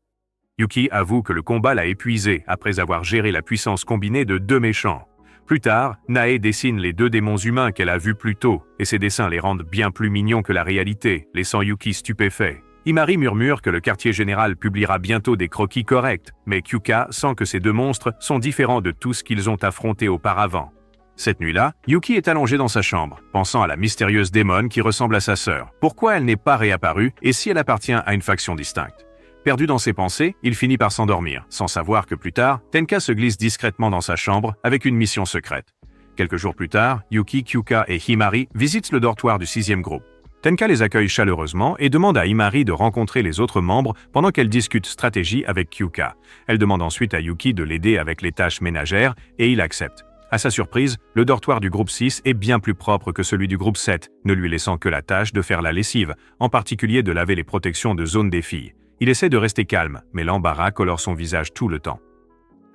Yuki avoue que le combat l'a épuisé après avoir géré la puissance combinée de 2 méchants. Plus tard, Nae dessine les 2 démons humains qu'elle a vus plus tôt, et ses dessins les rendent bien plus mignons que la réalité, laissant Yuki stupéfait. Himari murmure que le quartier général publiera bientôt des croquis corrects, mais Kyuka sent que ces 2 monstres sont différents de tout ce qu'ils ont affronté auparavant. Cette nuit-là, Yuki est allongée dans sa chambre, pensant à la mystérieuse démone qui ressemble à sa sœur. Pourquoi elle n'est pas réapparue et si elle appartient à une faction distincte? Perdu dans ses pensées, il finit par s'endormir, sans savoir que plus tard, Tenka se glisse discrètement dans sa chambre avec une mission secrète. Quelques jours plus tard, Yuki, Kyuka et Himari visitent le dortoir du 6e groupe. Tenka les accueille chaleureusement et demande à Himari de rencontrer les autres membres pendant qu'elle discute stratégie avec Kyuka. Elle demande ensuite à Yuki de l'aider avec les tâches ménagères et il accepte. À sa surprise, le dortoir du groupe 6 est bien plus propre que celui du groupe 7, ne lui laissant que la tâche de faire la lessive, en particulier de laver les protections de zone des filles. Il essaie de rester calme, mais l'embarras colore son visage tout le temps.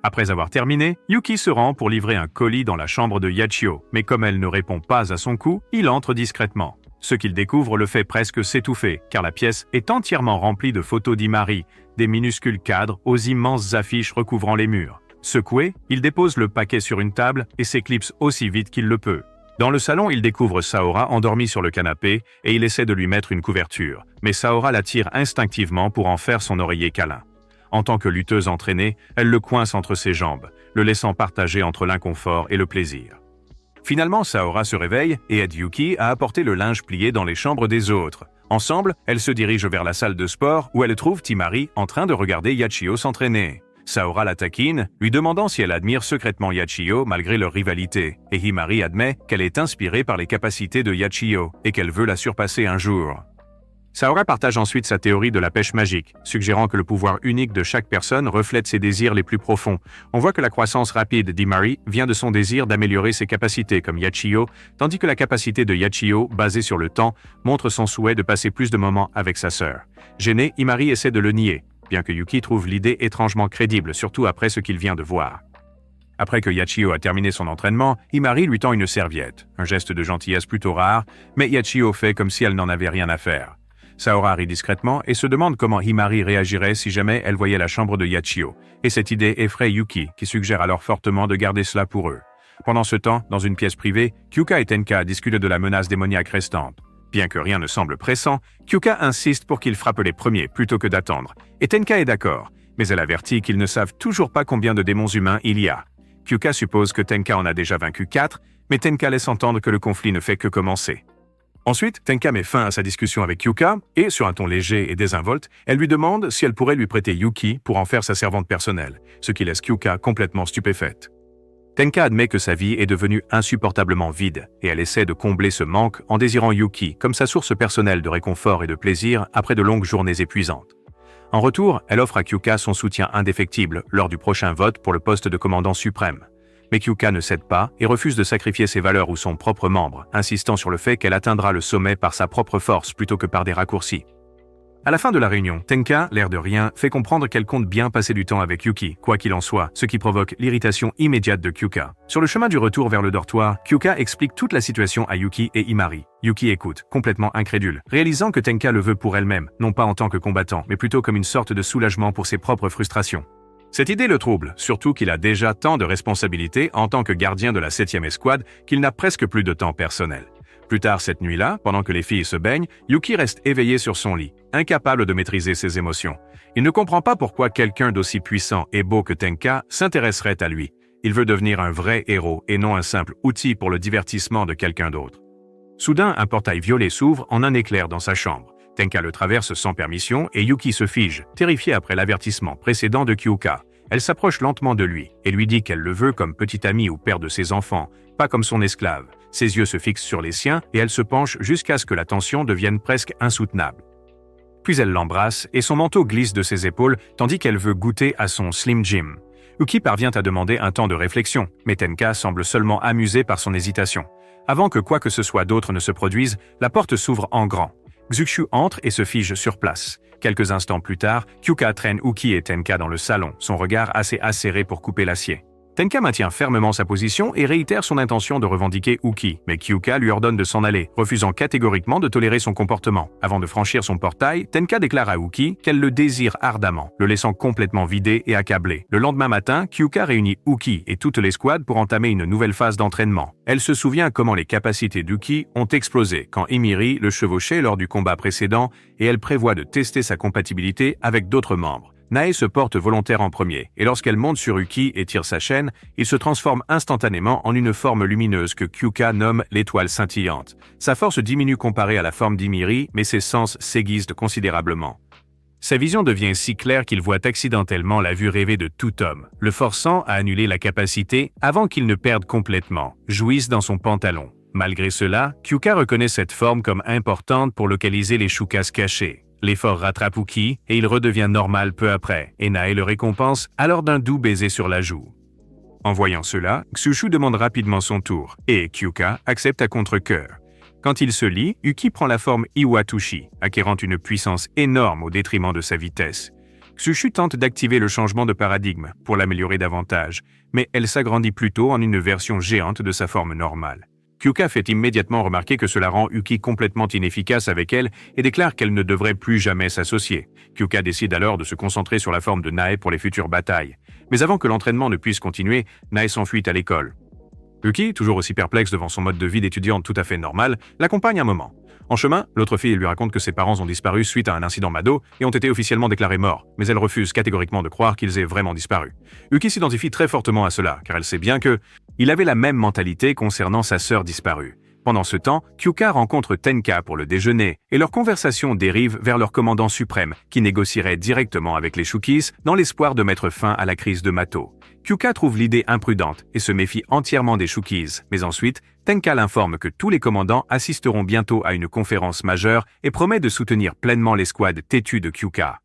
Après avoir terminé, Yuki se rend pour livrer un colis dans la chambre de Yachio, mais comme elle ne répond pas à son coup, il entre discrètement. Ce qu'il découvre le fait presque s'étouffer, car la pièce est entièrement remplie de photos d'Imari, des minuscules cadres aux immenses affiches recouvrant les murs. Secoué, il dépose le paquet sur une table et s'éclipse aussi vite qu'il le peut. Dans le salon, il découvre Saora endormie sur le canapé et il essaie de lui mettre une couverture, mais Saora l'attire instinctivement pour en faire son oreiller câlin. En tant que lutteuse entraînée, elle le coince entre ses jambes, le laissant partager entre l'inconfort et le plaisir. Finalement, Saora se réveille et aide Yuki à apporter le linge plié dans les chambres des autres. Ensemble, elles se dirigent vers la salle de sport où elles trouvent Timari en train de regarder Yachio s'entraîner. Saora la taquine, lui demandant si elle admire secrètement Yachio malgré leur rivalité, et Himari admet qu'elle est inspirée par les capacités de Yachio et qu'elle veut la surpasser un jour. Saora partage ensuite sa théorie de la pêche magique, suggérant que le pouvoir unique de chaque personne reflète ses désirs les plus profonds. On voit que la croissance rapide d'Himari vient de son désir d'améliorer ses capacités comme Yachio, tandis que la capacité de Yachio, basée sur le temps, montre son souhait de passer plus de moments avec sa sœur. Gêné, Himari essaie de le nier, bien que Yuki trouve l'idée étrangement crédible, surtout après ce qu'il vient de voir. Après que Yachio a terminé son entraînement, Himari lui tend une serviette, un geste de gentillesse plutôt rare, mais Yachio fait comme si elle n'en avait rien à faire. Saora rit discrètement et se demande comment Himari réagirait si jamais elle voyait la chambre de Yachio, et cette idée effraie Yuki, qui suggère alors fortement de garder cela pour eux. Pendant ce temps, dans une pièce privée, Kyuka et Tenka discutent de la menace démoniaque restante. Bien que rien ne semble pressant, Kyuka insiste pour qu'ils frappent les premiers plutôt que d'attendre, et Tenka est d'accord, mais elle avertit qu'ils ne savent toujours pas combien de démons humains il y a. Kyuka suppose que Tenka en a déjà vaincu 4, mais Tenka laisse entendre que le conflit ne fait que commencer. Ensuite, Tenka met fin à sa discussion avec Kyuka, et sur un ton léger et désinvolte, elle lui demande si elle pourrait lui prêter Yuki pour en faire sa servante personnelle, ce qui laisse Kyuka complètement stupéfaite. Tenka admet que sa vie est devenue insupportablement vide, et elle essaie de combler ce manque en désirant Yuki comme sa source personnelle de réconfort et de plaisir après de longues journées épuisantes. En retour, elle offre à Kyuka son soutien indéfectible lors du prochain vote pour le poste de commandant suprême. Mais Kyuka ne cède pas et refuse de sacrifier ses valeurs ou son propre membre, insistant sur le fait qu'elle atteindra le sommet par sa propre force plutôt que par des raccourcis. À la fin de la réunion, Tenka, l'air de rien, fait comprendre qu'elle compte bien passer du temps avec Yuki, quoi qu'il en soit, ce qui provoque l'irritation immédiate de Kyuka. Sur le chemin du retour vers le dortoir, Kyuka explique toute la situation à Yuki et Himari. Yuki écoute, complètement incrédule, réalisant que Tenka le veut pour elle-même, non pas en tant que combattant, mais plutôt comme une sorte de soulagement pour ses propres frustrations. Cette idée le trouble, surtout qu'il a déjà tant de responsabilités en tant que gardien de la 7e escouade qu'il n'a presque plus de temps personnel. Plus tard cette nuit-là, pendant que les filles se baignent, Yuki reste éveillé sur son lit, incapable de maîtriser ses émotions. Il ne comprend pas pourquoi quelqu'un d'aussi puissant et beau que Tenka s'intéresserait à lui. Il veut devenir un vrai héros et non un simple outil pour le divertissement de quelqu'un d'autre. Soudain, un portail violet s'ouvre en un éclair dans sa chambre. Tenka le traverse sans permission et Yuki se fige, terrifiée après l'avertissement précédent de Kyuka. Elle s'approche lentement de lui et lui dit qu'elle le veut comme petit ami ou père de ses enfants, pas comme son esclave. Ses yeux se fixent sur les siens et elle se penche jusqu'à ce que la tension devienne presque insoutenable. Puis elle l'embrasse et son manteau glisse de ses épaules tandis qu'elle veut goûter à son Slim Jim. Yuki parvient à demander un temps de réflexion, mais Tenka semble seulement amusée par son hésitation. Avant que quoi que ce soit d'autre ne se produise, la porte s'ouvre en grand. Xuxu entre et se fige sur place. Quelques instants plus tard, Kyuka traîne Uki et Tenka dans le salon, son regard assez acéré pour couper l'acier. Tenka maintient fermement sa position et réitère son intention de revendiquer Uki, mais Kyuka lui ordonne de s'en aller, refusant catégoriquement de tolérer son comportement. Avant de franchir son portail, Tenka déclare à Uki qu'elle le désire ardemment, le laissant complètement vidé et accablé. Le lendemain matin, Kyuka réunit Uki et toute l'escouade pour entamer une nouvelle phase d'entraînement. Elle se souvient comment les capacités d'Uki ont explosé quand Himiri le chevauchait lors du combat précédent et elle prévoit de tester sa compatibilité avec d'autres membres. Nae se porte volontaire en premier, et lorsqu'elle monte sur Uki et tire sa chaîne, il se transforme instantanément en une forme lumineuse que Kyuka nomme l'étoile scintillante. Sa force diminue comparée à la forme d'Himiri, mais ses sens s'aiguisent considérablement. Sa vision devient si claire qu'il voit accidentellement la vue rêvée de tout homme, le forçant à annuler la capacité avant qu'il ne perde complètement, jouisse dans son pantalon. Malgré cela, Kyuka reconnaît cette forme comme importante pour localiser les Shukas cachés. L'effort rattrape Uki et il redevient normal peu après, et Nae le récompense alors d'un doux baiser sur la joue. En voyant cela, Xuxu demande rapidement son tour, et Kyuka accepte à contre-cœur. Quand il se lie, Yuki prend la forme Iwatushi, acquérant une puissance énorme au détriment de sa vitesse. Xuchu tente d'activer le changement de paradigme pour l'améliorer davantage, mais elle s'agrandit plutôt en une version géante de sa forme normale. Kyuka fait immédiatement remarquer que cela rend Yuki complètement inefficace avec elle et déclare qu'elle ne devrait plus jamais s'associer. Kyuka décide alors de se concentrer sur la forme de Nae pour les futures batailles. Mais avant que l'entraînement ne puisse continuer, Nae s'enfuit à l'école. Yuki, toujours aussi perplexe devant son mode de vie d'étudiante tout à fait normal, l'accompagne un moment. En chemin, l'autre fille lui raconte que ses parents ont disparu suite à un incident Mado et ont été officiellement déclarés morts, mais elle refuse catégoriquement de croire qu'ils aient vraiment disparu. Yuki s'identifie très fortement à cela, car elle sait bien que il avait la même mentalité concernant sa sœur disparue. Pendant ce temps, Kyuka rencontre Tenka pour le déjeuner, et leur conversation dérive vers leur commandant suprême, qui négocierait directement avec les Shukis dans l'espoir de mettre fin à la crise de Mato. Kyuka trouve l'idée imprudente et se méfie entièrement des Shukis, mais ensuite, Tenka l'informe que tous les commandants assisteront bientôt à une conférence majeure et promet de soutenir pleinement l'escouade têtue de Kyuka.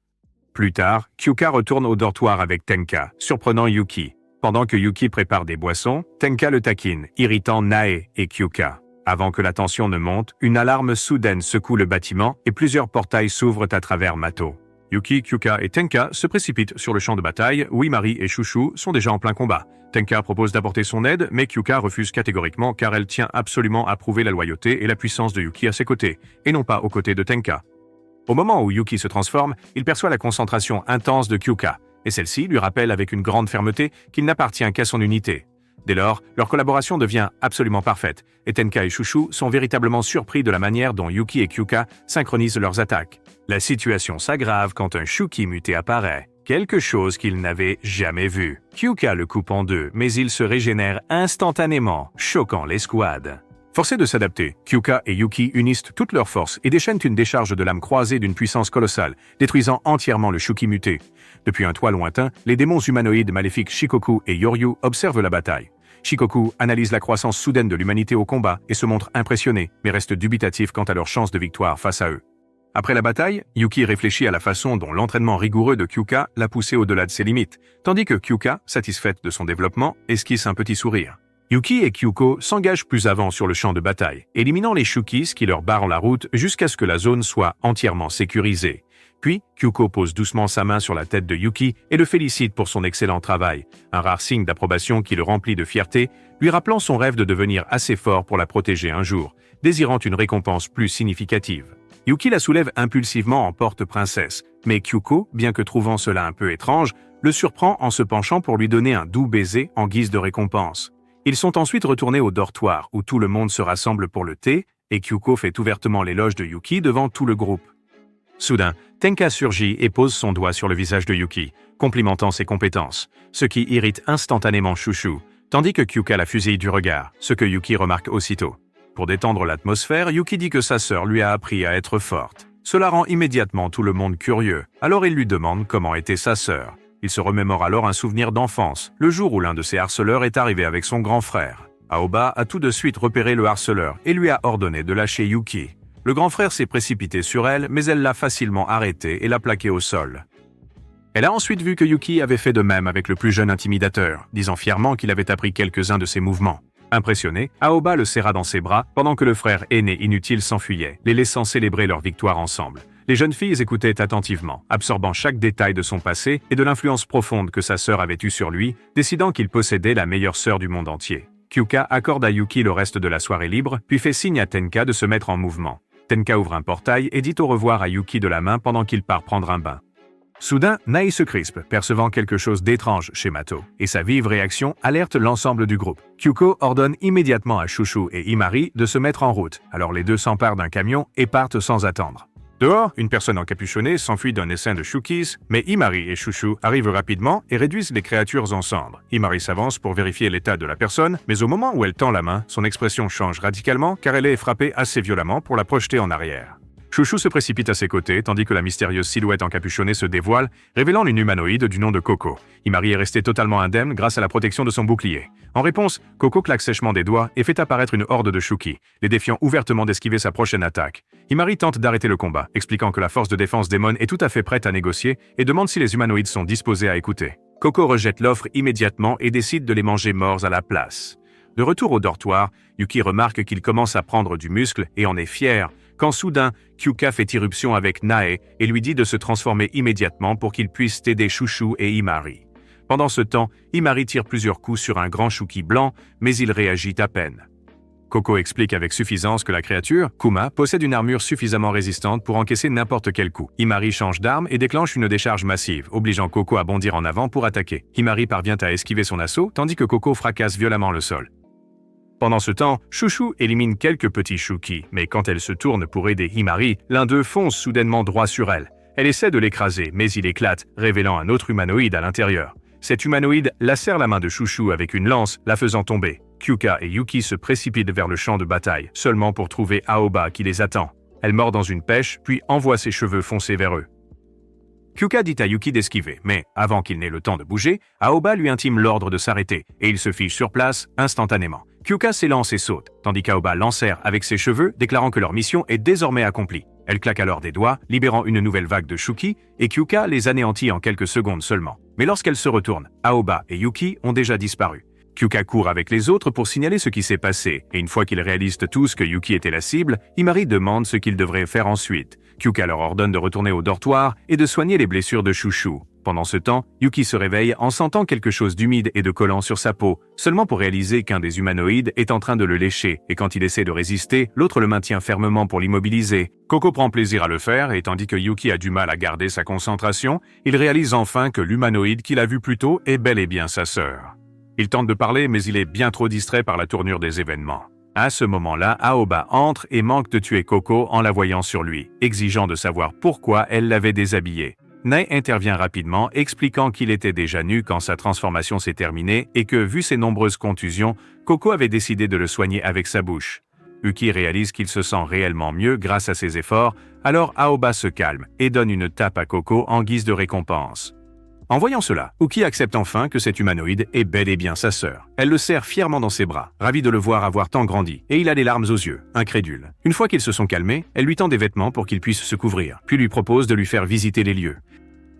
Plus tard, Kyuka retourne au dortoir avec Tenka, surprenant Yuki. Pendant que Yuki prépare des boissons, Tenka le taquine, irritant Nae et Kyuka. Avant que la tension ne monte, une alarme soudaine secoue le bâtiment et plusieurs portails s'ouvrent à travers Mato. Yuki, Kyuka et Tenka se précipitent sur le champ de bataille où Imari et Chouchou sont déjà en plein combat. Tenka propose d'apporter son aide, mais Kyuka refuse catégoriquement car elle tient absolument à prouver la loyauté et la puissance de Yuki à ses côtés, et non pas aux côtés de Tenka. Au moment où Yuki se transforme, il perçoit la concentration intense de Kyuka, et celle-ci lui rappelle avec une grande fermeté qu'il n'appartient qu'à son unité. Dès lors, leur collaboration devient absolument parfaite, et Tenka et Chouchou sont véritablement surpris de la manière dont Yuki et Kyuka synchronisent leurs attaques. La situation s'aggrave quand un Shuki muté apparaît, quelque chose qu'ils n'avaient jamais vu. Kyuka le coupe en deux, mais il se régénère instantanément, choquant l'escouade. Forcés de s'adapter, Kyuka et Yuki unissent toutes leurs forces et déchaînent une décharge de lames croisées d'une puissance colossale, détruisant entièrement le Shuki muté. Depuis un toit lointain, les démons humanoïdes maléfiques Shikoku et Yoryu observent la bataille. Shikoku analyse la croissance soudaine de l'humanité au combat et se montre impressionné, mais reste dubitatif quant à leurs chances de victoire face à eux. Après la bataille, Yuki réfléchit à la façon dont l'entraînement rigoureux de Kyuka l'a poussé au-delà de ses limites, tandis que Kyuka, satisfaite de son développement, esquisse un petit sourire. Yuki et Kyuko s'engagent plus avant sur le champ de bataille, éliminant les Shukis qui leur barrent la route jusqu'à ce que la zone soit entièrement sécurisée. Puis, Kyuko pose doucement sa main sur la tête de Yuki et le félicite pour son excellent travail, un rare signe d'approbation qui le remplit de fierté, lui rappelant son rêve de devenir assez fort pour la protéger un jour, désirant une récompense plus significative. Yuki la soulève impulsivement en porte-princesse, mais Kyuko, bien que trouvant cela un peu étrange, le surprend en se penchant pour lui donner un doux baiser en guise de récompense. Ils sont ensuite retournés au dortoir où tout le monde se rassemble pour le thé, et Kyuko fait ouvertement l'éloge de Yuki devant tout le groupe. Soudain, Tenka surgit et pose son doigt sur le visage de Yuki, complimentant ses compétences, ce qui irrite instantanément Chouchou, tandis que Kyuka la fusille du regard, ce que Yuki remarque aussitôt. Pour détendre l'atmosphère, Yuki dit que sa sœur lui a appris à être forte. Cela rend immédiatement tout le monde curieux, alors il lui demande comment était sa sœur. Il se remémore alors un souvenir d'enfance, le jour où l'un de ses harceleurs est arrivé avec son grand frère. Aoba a tout de suite repéré le harceleur et lui a ordonné de lâcher Yuki. Le grand frère s'est précipité sur elle, mais elle l'a facilement arrêté et l'a plaqué au sol. Elle a ensuite vu que Yuki avait fait de même avec le plus jeune intimidateur, disant fièrement qu'il avait appris quelques-uns de ses mouvements. Impressionné, Aoba le serra dans ses bras pendant que le frère aîné inutile s'enfuyait, les laissant célébrer leur victoire ensemble. Les jeunes filles écoutaient attentivement, absorbant chaque détail de son passé et de l'influence profonde que sa sœur avait eue sur lui, décidant qu'il possédait la meilleure sœur du monde entier. Kyuka accorde à Yuki le reste de la soirée libre, puis fait signe à Tenka de se mettre en mouvement. Tenka ouvre un portail et dit au revoir à Yuki de la main pendant qu'il part prendre un bain. Soudain, Nae se crispe, percevant quelque chose d'étrange chez Mato, et sa vive réaction alerte l'ensemble du groupe. Kyuko ordonne immédiatement à Chouchou et Imari de se mettre en route, alors les deux s'emparent d'un camion et partent sans attendre. Dehors, une personne encapuchonnée s'enfuit d'un essaim de Shukis, mais Imari et Chouchou arrivent rapidement et réduisent les créatures en cendres. Imari s'avance pour vérifier l'état de la personne, mais au moment où elle tend la main, son expression change radicalement car elle est frappée assez violemment pour la projeter en arrière. Chouchou se précipite à ses côtés, tandis que la mystérieuse silhouette encapuchonnée se dévoile, révélant une humanoïde du nom de Coco. Imari est restée totalement indemne grâce à la protection de son bouclier. En réponse, Coco claque sèchement des doigts et fait apparaître une horde de Shuki, les défiant ouvertement d'esquiver sa prochaine attaque. Imari tente d'arrêter le combat, expliquant que la force de défense démon est tout à fait prête à négocier et demande si les humanoïdes sont disposés à écouter. Coco rejette l'offre immédiatement et décide de les manger morts à la place. De retour au dortoir, Yuki remarque qu'il commence à prendre du muscle et en est fier, quand soudain, Kyuka fait irruption avec Nae et lui dit de se transformer immédiatement pour qu'il puisse aider Chouchou et Himari. Pendant ce temps, Himari tire plusieurs coups sur un grand Shuki blanc, mais il réagit à peine. Coco explique avec suffisance que la créature, Kuma, possède une armure suffisamment résistante pour encaisser n'importe quel coup. Himari change d'arme et déclenche une décharge massive, obligeant Coco à bondir en avant pour attaquer. Himari parvient à esquiver son assaut, tandis que Coco fracasse violemment le sol. Pendant ce temps, Chouchou élimine quelques petits Shuki, mais quand elle se tourne pour aider Himari, l'un d'eux fonce soudainement droit sur elle. Elle essaie de l'écraser, mais il éclate, révélant un autre humanoïde à l'intérieur. Cet humanoïde lacère la main de Chouchou avec une lance, la faisant tomber. Kyuka et Yuki se précipitent vers le champ de bataille, seulement pour trouver Aoba qui les attend. Elle mord dans une pêche, puis envoie ses cheveux foncer vers eux. Kyuka dit à Yuki d'esquiver, mais avant qu'il n'ait le temps de bouger, Aoba lui intime l'ordre de s'arrêter, et il se fiche sur place instantanément. Kyuka s'élance et saute, tandis qu'Aoba l'enserre avec ses cheveux, déclarant que leur mission est désormais accomplie. Elle claque alors des doigts, libérant une nouvelle vague de Shuki, et Kyuka les anéantit en quelques secondes seulement. Mais lorsqu'elle se retourne, Aoba et Yuki ont déjà disparu. Kyuka court avec les autres pour signaler ce qui s'est passé, et une fois qu'ils réalisent tous que Yuki était la cible, Himari demande ce qu'ils devraient faire ensuite. Kyuka leur ordonne de retourner au dortoir et de soigner les blessures de Chouchou. Pendant ce temps, Yuki se réveille en sentant quelque chose d'humide et de collant sur sa peau, seulement pour réaliser qu'un des humanoïdes est en train de le lécher, et quand il essaie de résister, l'autre le maintient fermement pour l'immobiliser. Coco prend plaisir à le faire, et tandis que Yuki a du mal à garder sa concentration, il réalise enfin que l'humanoïde qu'il a vu plus tôt est bel et bien sa sœur. Il tente de parler, mais il est bien trop distrait par la tournure des événements. À ce moment-là, Aoba entre et manque de tuer Coco en la voyant sur lui, exigeant de savoir pourquoi elle l'avait déshabillé. Nae intervient rapidement, expliquant qu'il était déjà nu quand sa transformation s'est terminée et que, vu ses nombreuses contusions, Coco avait décidé de le soigner avec sa bouche. Yuki réalise qu'il se sent réellement mieux grâce à ses efforts, alors Aoba se calme et donne une tape à Coco en guise de récompense. En voyant cela, Uki accepte enfin que cet humanoïde est bel et bien sa sœur. Elle le serre fièrement dans ses bras, ravie de le voir avoir tant grandi, et il a les larmes aux yeux, incrédule. Une fois qu'ils se sont calmés, elle lui tend des vêtements pour qu'il puisse se couvrir, puis lui propose de lui faire visiter les lieux.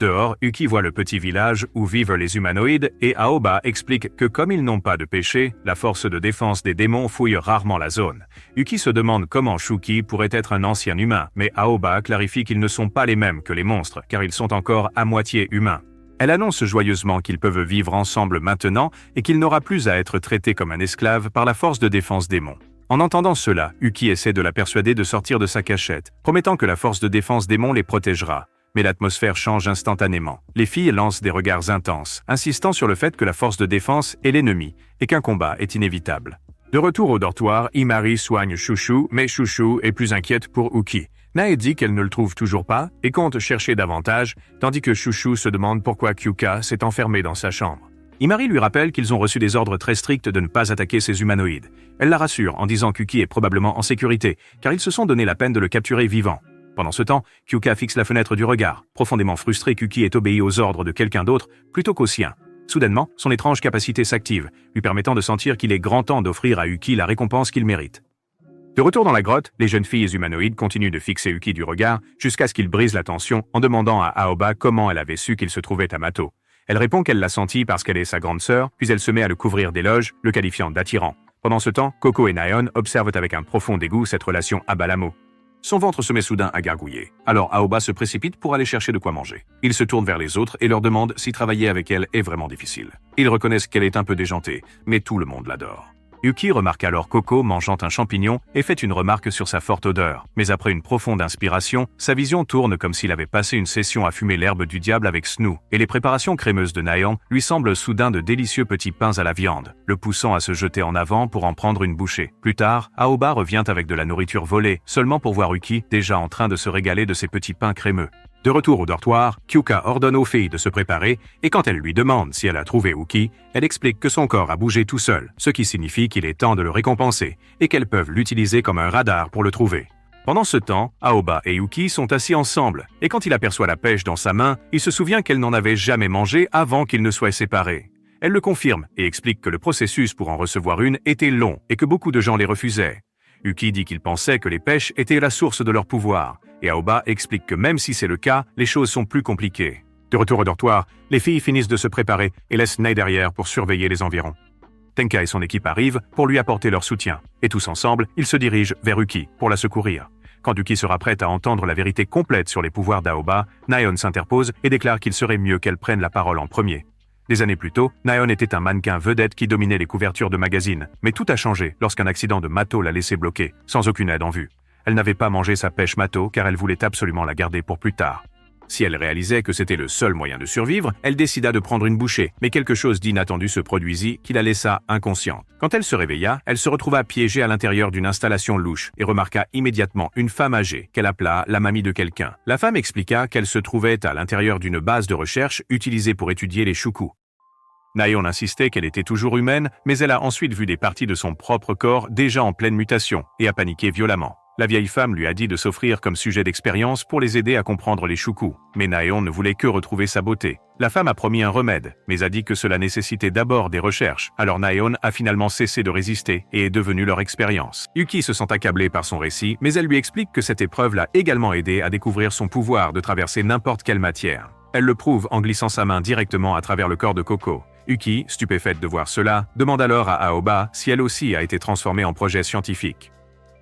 Dehors, Uki voit le petit village où vivent les humanoïdes et Aoba explique que comme ils n'ont pas de péché, la force de défense des démons fouille rarement la zone. Uki se demande comment Shuki pourrait être un ancien humain, mais Aoba clarifie qu'ils ne sont pas les mêmes que les monstres, car ils sont encore à moitié humains. Elle annonce joyeusement qu'ils peuvent vivre ensemble maintenant et qu'il n'aura plus à être traité comme un esclave par la force de défense démon. En entendant cela, Uki essaie de la persuader de sortir de sa cachette, promettant que la force de défense démon les protégera. Mais l'atmosphère change instantanément. Les filles lancent des regards intenses, insistant sur le fait que la force de défense est l'ennemi et qu'un combat est inévitable. De retour au dortoir, Himari soigne Chouchou, mais Chouchou est plus inquiète pour Uki. Nae dit qu'elle ne le trouve toujours pas et compte chercher davantage, tandis que Chouchou se demande pourquoi Kyuka s'est enfermé dans sa chambre. Himari lui rappelle qu'ils ont reçu des ordres très stricts de ne pas attaquer ces humanoïdes. Elle la rassure en disant qu'Uki est probablement en sécurité, car ils se sont donné la peine de le capturer vivant. Pendant ce temps, Kyuka fixe la fenêtre du regard, profondément frustré qu'Uki ait obéi aux ordres de quelqu'un d'autre plutôt qu'aux siens. Soudainement, son étrange capacité s'active, lui permettant de sentir qu'il est grand temps d'offrir à Uki la récompense qu'il mérite. De retour dans la grotte, les jeunes filles humanoïdes continuent de fixer Uki du regard jusqu'à ce qu'il brise la tension en demandant à Aoba comment elle avait su qu'il se trouvait à Mato. Elle répond qu'elle l'a senti parce qu'elle est sa grande sœur, puis elle se met à le couvrir d'éloges, le qualifiant d'attirant. Pendant ce temps, Coco et Naeon observent avec un profond dégoût cette relation à Balamo. Son ventre se met soudain à gargouiller. Alors Aoba se précipite pour aller chercher de quoi manger. Il se tourne vers les autres et leur demande si travailler avec elle est vraiment difficile. Ils reconnaissent qu'elle est un peu déjantée, mais tout le monde l'adore. Yuki remarque alors Coco mangeant un champignon et fait une remarque sur sa forte odeur. Mais après une profonde inspiration, sa vision tourne comme s'il avait passé une session à fumer l'herbe du diable avec Snoo, et les préparations crémeuses de Naeon lui semblent soudain de délicieux petits pains à la viande, le poussant à se jeter en avant pour en prendre une bouchée. Plus tard, Aoba revient avec de la nourriture volée, seulement pour voir Yuki déjà en train de se régaler de ses petits pains crémeux. De retour au dortoir, Kyuka ordonne aux filles de se préparer et quand elle lui demande si elle a trouvé Uki, elle explique que son corps a bougé tout seul, ce qui signifie qu'il est temps de le récompenser et qu'elles peuvent l'utiliser comme un radar pour le trouver. Pendant ce temps, Aoba et Yuki sont assis ensemble et quand il aperçoit la pêche dans sa main, il se souvient qu'elle n'en avait jamais mangé avant qu'ils ne soient séparés. Elle le confirme et explique que le processus pour en recevoir une était long et que beaucoup de gens les refusaient. Yuki dit qu'il pensait que les pêches étaient la source de leur pouvoir, et Aoba explique que même si c'est le cas, les choses sont plus compliquées. De retour au dortoir, les filles finissent de se préparer et laissent Nae derrière pour surveiller les environs. Tenka et son équipe arrivent pour lui apporter leur soutien, et tous ensemble, ils se dirigent vers Uki pour la secourir. Quand Uki sera prête à entendre la vérité complète sur les pouvoirs d'Aoba, Naeon s'interpose et déclare qu'il serait mieux qu'elle prenne la parole en premier. Des années plus tôt, Naeon était un mannequin vedette qui dominait les couvertures de magazines, mais tout a changé lorsqu'un accident de Mato l'a laissé bloquée, sans aucune aide en vue. Elle n'avait pas mangé sa pêche Mato car elle voulait absolument la garder pour plus tard. Si elle réalisait que c'était le seul moyen de survivre, elle décida de prendre une bouchée, mais quelque chose d'inattendu se produisit qui la laissa inconsciente. Quand elle se réveilla, elle se retrouva piégée à l'intérieur d'une installation louche et remarqua immédiatement une femme âgée qu'elle appela la mamie de quelqu'un. La femme expliqua qu'elle se trouvait à l'intérieur d'une base de recherche utilisée pour étudier les choucous. Naeon insistait qu'elle était toujours humaine, mais elle a ensuite vu des parties de son propre corps déjà en pleine mutation et a paniqué violemment. La vieille femme lui a dit de s'offrir comme sujet d'expérience pour les aider à comprendre les choucous, mais Naeon ne voulait que retrouver sa beauté. La femme a promis un remède, mais a dit que cela nécessitait d'abord des recherches. Alors Naeon a finalement cessé de résister et est devenue leur expérience. Yuki se sent accablée par son récit, mais elle lui explique que cette épreuve l'a également aidé à découvrir son pouvoir de traverser n'importe quelle matière. Elle le prouve en glissant sa main directement à travers le corps de Coco. Uki, stupéfaite de voir cela, demande alors à Aoba si elle aussi a été transformée en projet scientifique.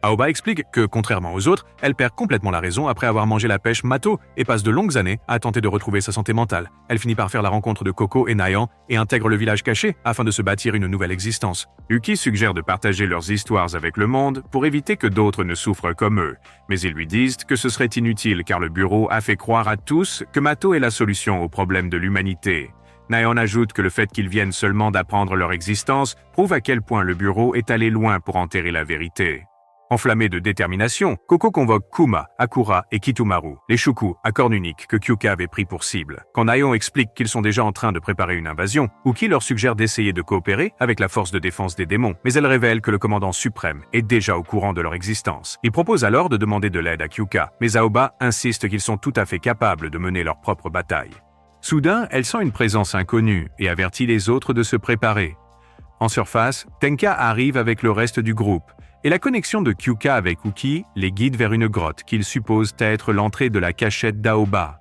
Aoba explique que, contrairement aux autres, elle perd complètement la raison après avoir mangé la pêche Mato et passe de longues années à tenter de retrouver sa santé mentale. Elle finit par faire la rencontre de Coco et Naeon et intègre le village caché afin de se bâtir une nouvelle existence. Uki suggère de partager leurs histoires avec le monde pour éviter que d'autres ne souffrent comme eux. Mais ils lui disent que ce serait inutile car le bureau a fait croire à tous que Mato est la solution aux problèmes de l'humanité. Naeon ajoute que le fait qu'ils viennent seulement d'apprendre leur existence prouve à quel point le bureau est allé loin pour enterrer la vérité. Enflammée de détermination, Coco convoque Kuma, Akura et Kitumaru, les choucous à cornes uniques que Kyuka avait pris pour cible. Quand Naeon explique qu'ils sont déjà en train de préparer une invasion, Uki leur suggère d'essayer de coopérer avec la force de défense des démons, mais elle révèle que le commandant suprême est déjà au courant de leur existence. Il propose alors de demander de l'aide à Kyuka, mais Aoba insiste qu'ils sont tout à fait capables de mener leur propre bataille. Soudain, elle sent une présence inconnue et avertit les autres de se préparer. En surface, Tenka arrive avec le reste du groupe, et la connexion de Kyuka avec Uki les guide vers une grotte qu'ils supposent être l'entrée de la cachette d'Aoba.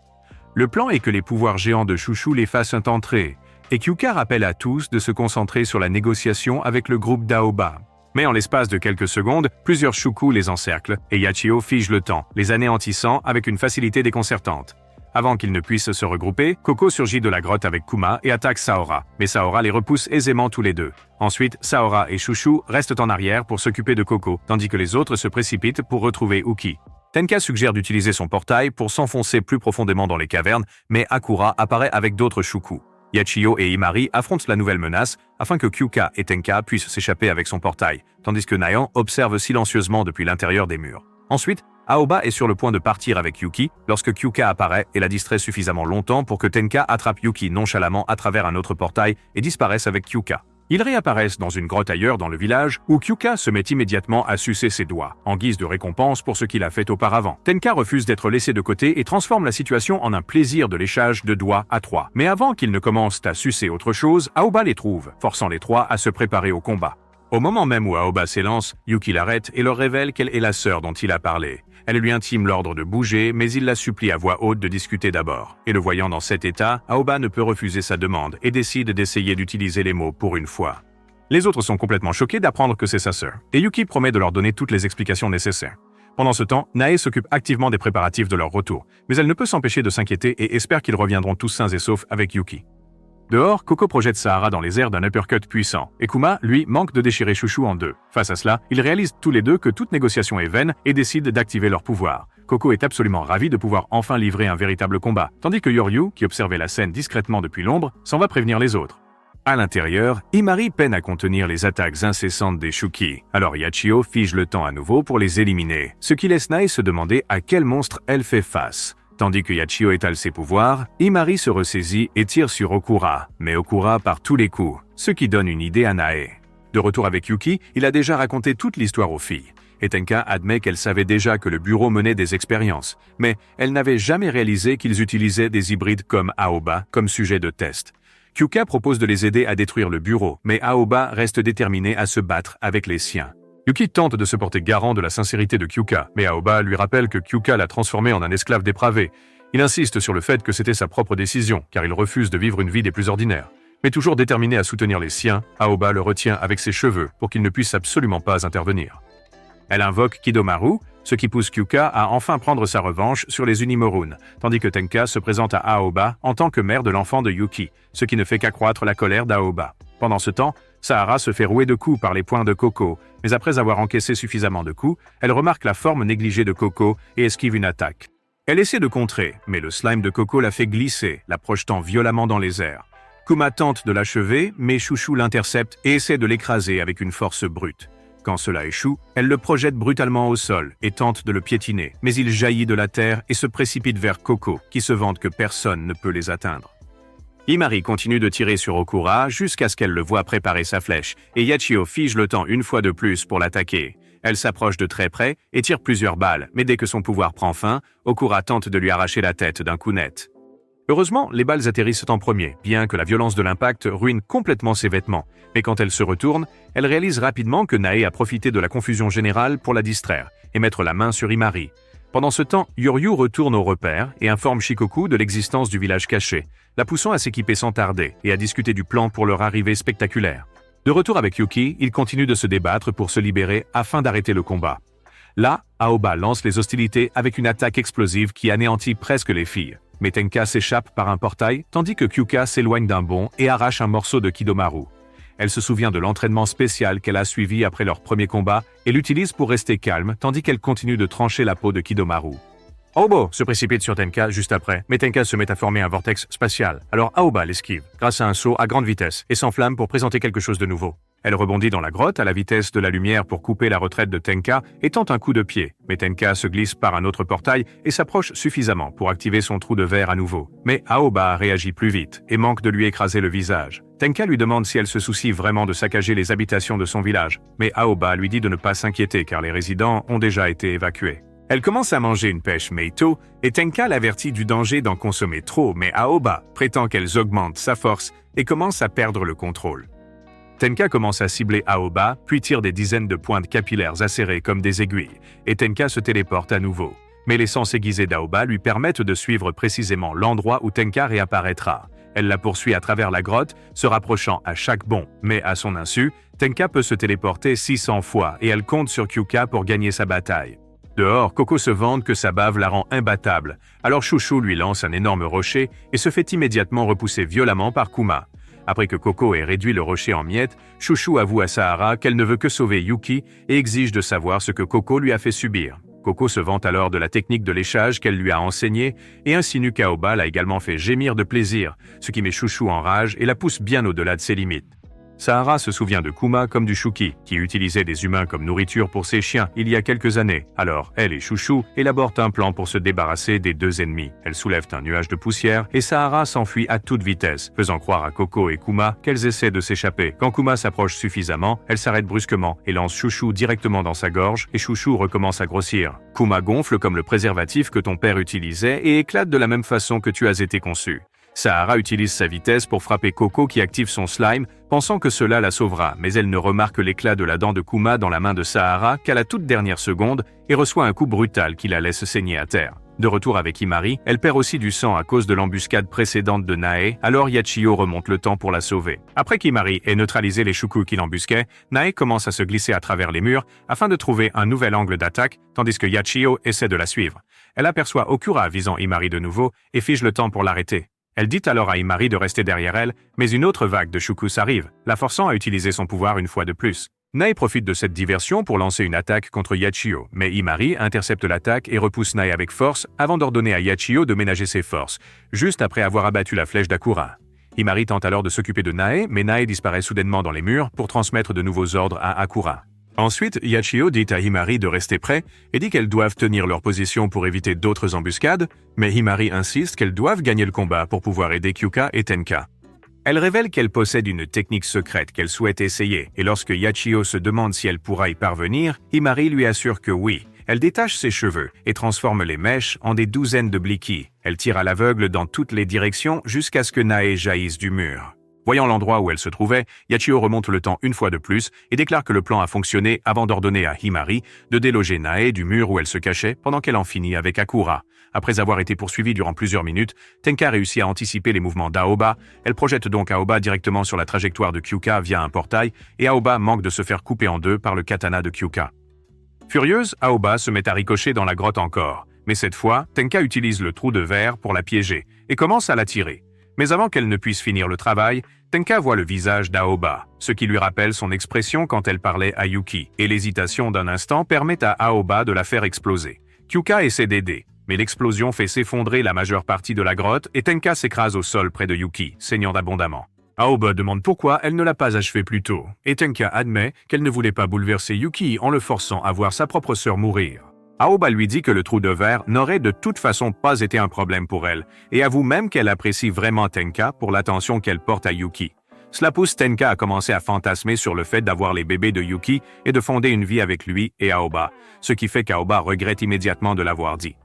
Le plan est que les pouvoirs géants de Chouchou les fassent entrer, et Kyuka rappelle à tous de se concentrer sur la négociation avec le groupe d'Aoba. Mais en l'espace de quelques secondes, plusieurs choucous les encerclent, et Yachio fige le temps, les anéantissant avec une facilité déconcertante. Avant qu'ils ne puissent se regrouper, Coco surgit de la grotte avec Kuma et attaque Saora, mais Saora les repousse aisément tous les deux. Ensuite, Saora et Chouchou restent en arrière pour s'occuper de Coco, tandis que les autres se précipitent pour retrouver Uki. Tenka suggère d'utiliser son portail pour s'enfoncer plus profondément dans les cavernes, mais Akura apparaît avec d'autres choucous. Yachio et Imari affrontent la nouvelle menace afin que Kyuka et Tenka puissent s'échapper avec son portail, tandis que Naeon observe silencieusement depuis l'intérieur des murs. Ensuite, Aoba est sur le point de partir avec Yuki lorsque Kyuka apparaît et la distrait suffisamment longtemps pour que Tenka attrape Yuki nonchalamment à travers un autre portail et disparaisse avec Kyuka. Ils réapparaissent dans une grotte ailleurs dans le village où Kyuka se met immédiatement à sucer ses doigts, en guise de récompense pour ce qu'il a fait auparavant. Tenka refuse d'être laissé de côté et transforme la situation en un plaisir de léchage de doigts à trois. Mais avant qu'ils ne commencent à sucer autre chose, Aoba les trouve, forçant les trois à se préparer au combat. Au moment même où Aoba s'élance, Yuki l'arrête et leur révèle qu'elle est la sœur dont il a parlé. Elle lui intime l'ordre de bouger, mais il la supplie à voix haute de discuter d'abord. Et le voyant dans cet état, Aoba ne peut refuser sa demande et décide d'essayer d'utiliser les mots pour une fois. Les autres sont complètement choqués d'apprendre que c'est sa sœur, et Yuki promet de leur donner toutes les explications nécessaires. Pendant ce temps, Nae s'occupe activement des préparatifs de leur retour, mais elle ne peut s'empêcher de s'inquiéter et espère qu'ils reviendront tous sains et saufs avec Yuki. Dehors, Coco projette Sahara dans les airs d'un uppercut puissant, et Kuma, lui, manque de déchirer Chouchou en deux. Face à cela, ils réalisent tous les deux que toute négociation est vaine et décident d'activer leur pouvoir. Coco est absolument ravi de pouvoir enfin livrer un véritable combat, tandis que Yoryu, qui observait la scène discrètement depuis l'ombre, s'en va prévenir les autres. À l'intérieur, Imari peine à contenir les attaques incessantes des Shuki, alors Yachio fige le temps à nouveau pour les éliminer, ce qui laisse Nae se demander à quel monstre elle fait face. Tandis que Yachio étale ses pouvoirs, Imari se ressaisit et tire sur Okura, mais Okura part tous les coups, ce qui donne une idée à Nae. De retour avec Yuki, il a déjà raconté toute l'histoire aux filles. Et Tenka admet qu'elle savait déjà que le bureau menait des expériences, mais elle n'avait jamais réalisé qu'ils utilisaient des hybrides comme Aoba comme sujet de test. Kyuka propose de les aider à détruire le bureau, mais Aoba reste déterminé à se battre avec les siens. Yuki tente de se porter garant de la sincérité de Kyuka, mais Aoba lui rappelle que Kyuka l'a transformé en un esclave dépravé. Il insiste sur le fait que c'était sa propre décision, car il refuse de vivre une vie des plus ordinaires. Mais toujours déterminé à soutenir les siens, Aoba le retient avec ses cheveux pour qu'il ne puisse absolument pas intervenir. Elle invoque Kidomaru, ce qui pousse Kyuka à enfin prendre sa revanche sur les Unimorun, tandis que Tenka se présente à Aoba en tant que mère de l'enfant de Yuki, ce qui ne fait qu'accroître la colère d'Aoba. Pendant ce temps, Sahara se fait rouer de coups par les poings de Koko, mais après avoir encaissé suffisamment de coups, elle remarque la forme négligée de Koko et esquive une attaque. Elle essaie de contrer, mais le slime de Koko la fait glisser, la projetant violemment dans les airs. Kuma tente de l'achever, mais Chouchou l'intercepte et essaie de l'écraser avec une force brute. Quand cela échoue, elle le projette brutalement au sol et tente de le piétiner, mais il jaillit de la terre et se précipite vers Koko, qui se vante que personne ne peut les atteindre. Himari continue de tirer sur Okura jusqu'à ce qu'elle le voie préparer sa flèche, et Yachio fige le temps une fois de plus pour l'attaquer. Elle s'approche de très près et tire plusieurs balles, mais dès que son pouvoir prend fin, Okura tente de lui arracher la tête d'un coup net. Heureusement, les balles atterrissent en premier, bien que la violence de l'impact ruine complètement ses vêtements. Mais quand elle se retourne, elle réalise rapidement que Nae a profité de la confusion générale pour la distraire et mettre la main sur Himari. Pendant ce temps, Yoryu retourne au repère et informe Shikoku de l'existence du village caché, la poussant à s'équiper sans tarder et à discuter du plan pour leur arrivée spectaculaire. De retour avec Yuki, ils continuent de se débattre pour se libérer afin d'arrêter le combat. Là, Aoba lance les hostilités avec une attaque explosive qui anéantit presque les filles. Mais Tenka s'échappe par un portail, tandis que Kyuka s'éloigne d'un bond et arrache un morceau de Kidomaru. Elle se souvient de l'entraînement spécial qu'elle a suivi après leur premier combat et l'utilise pour rester calme, tandis qu'elle continue de trancher la peau de Kidomaru. Aoba se précipite sur Tenka juste après, mais Tenka se met à former un vortex spatial. Alors Aoba l'esquive, grâce à un saut à grande vitesse, et s'enflamme pour présenter quelque chose de nouveau. Elle rebondit dans la grotte à la vitesse de la lumière pour couper la retraite de Tenka et tente un coup de pied, mais Tenka se glisse par un autre portail et s'approche suffisamment pour activer son trou de verre à nouveau. Mais Aoba réagit plus vite et manque de lui écraser le visage. Tenka lui demande si elle se soucie vraiment de saccager les habitations de son village, mais Aoba lui dit de ne pas s'inquiéter car les résidents ont déjà été évacués. Elle commence à manger une pêche Meito et Tenka l'avertit du danger d'en consommer trop, mais Aoba prétend qu'elles augmentent sa force et commence à perdre le contrôle. Tenka commence à cibler Aoba, puis tire des dizaines de pointes capillaires acérées comme des aiguilles, et Tenka se téléporte à nouveau. Mais les sens aiguisés d'Aoba lui permettent de suivre précisément l'endroit où Tenka réapparaîtra. Elle la poursuit à travers la grotte, se rapprochant à chaque bond, mais à son insu, Tenka peut se téléporter 600 fois et elle compte sur Kyuka pour gagner sa bataille. Dehors, Koko se vante que sa bave la rend imbattable, alors Chouchou lui lance un énorme rocher et se fait immédiatement repousser violemment par Kuma. Après que Koko ait réduit le rocher en miettes, Chouchou avoue à Sahara qu'elle ne veut que sauver Yuki et exige de savoir ce que Koko lui a fait subir. Koko se vante alors de la technique de léchage qu'elle lui a enseignée et insinue qu'Aoba l'a également fait gémir de plaisir, ce qui met Chouchou en rage et la pousse bien au-delà de ses limites. Sahara se souvient de Kuma comme du Shuki, qui utilisait des humains comme nourriture pour ses chiens il y a quelques années. Alors, elle et Chouchou élaborent un plan pour se débarrasser des deux ennemis. Elles soulèvent un nuage de poussière et Sahara s'enfuit à toute vitesse, faisant croire à Koko et Kuma qu'elles essaient de s'échapper. Quand Kuma s'approche suffisamment, elle s'arrête brusquement et lance Chouchou directement dans sa gorge et Chouchou recommence à grossir. Kuma gonfle comme le préservatif que ton père utilisait et éclate de la même façon que tu as été conçu. Sahara utilise sa vitesse pour frapper Koko qui active son slime, pensant que cela la sauvera, mais elle ne remarque l'éclat de la dent de Kuma dans la main de Sahara qu'à la toute dernière seconde et reçoit un coup brutal qui la laisse saigner à terre. De retour avec Himari, elle perd aussi du sang à cause de l'embuscade précédente de Nae, alors Yachio remonte le temps pour la sauver. Après qu'Himari ait neutralisé les Shuku qui l'embusquaient, Nae commence à se glisser à travers les murs afin de trouver un nouvel angle d'attaque, tandis que Yachio essaie de la suivre. Elle aperçoit Okura visant Himari de nouveau et fige le temps pour l'arrêter. Elle dit alors à Himari de rester derrière elle, mais une autre vague de Shukus arrive, la forçant à utiliser son pouvoir une fois de plus. Nae profite de cette diversion pour lancer une attaque contre Yachio, mais Himari intercepte l'attaque et repousse Nae avec force avant d'ordonner à Yachio de ménager ses forces, juste après avoir abattu la flèche d'Akura. Himari tente alors de s'occuper de Nae, mais Nae disparaît soudainement dans les murs pour transmettre de nouveaux ordres à Akura. Ensuite, Yachio dit à Himari de rester prêt et dit qu'elles doivent tenir leur position pour éviter d'autres embuscades, mais Himari insiste qu'elles doivent gagner le combat pour pouvoir aider Kyuka et Tenka. Elle révèle qu'elle possède une technique secrète qu'elle souhaite essayer, et lorsque Yachio se demande si elle pourra y parvenir, Himari lui assure que oui. Elle détache ses cheveux et transforme les mèches en des douzaines de blikis. Elle tire à l'aveugle dans toutes les directions jusqu'à ce que Nae jaillisse du mur. Voyant l'endroit où elle se trouvait, Yachio remonte le temps une fois de plus et déclare que le plan a fonctionné avant d'ordonner à Himari de déloger Nae du mur où elle se cachait pendant qu'elle en finit avec Akura. Après avoir été poursuivie durant plusieurs minutes, Tenka réussit à anticiper les mouvements d'Aoba. Elle projette donc Aoba directement sur la trajectoire de Kyuka via un portail et Aoba manque de se faire couper en deux par le katana de Kyuka. Furieuse, Aoba se met à ricocher dans la grotte encore. Mais cette fois, Tenka utilise le trou de verre pour la piéger et commence à la tirer. Mais avant qu'elle ne puisse finir le travail, Tenka voit le visage d'Aoba, ce qui lui rappelle son expression quand elle parlait à Yuki, et l'hésitation d'un instant permet à Aoba de la faire exploser. Kyuka essaie d'aider, mais l'explosion fait s'effondrer la majeure partie de la grotte et Tenka s'écrase au sol près de Yuki, saignant abondamment. Aoba demande pourquoi elle ne l'a pas achevé plus tôt, et Tenka admet qu'elle ne voulait pas bouleverser Yuki en le forçant à voir sa propre sœur mourir. Aoba lui dit que le trou de verre n'aurait de toute façon pas été un problème pour elle, et avoue même qu'elle apprécie vraiment Tenka pour l'attention qu'elle porte à Yuki. Cela pousse Tenka à commencer à fantasmer sur le fait d'avoir les bébés de Yuki et de fonder une vie avec lui et Aoba, ce qui fait qu'Aoba regrette immédiatement de l'avoir dit.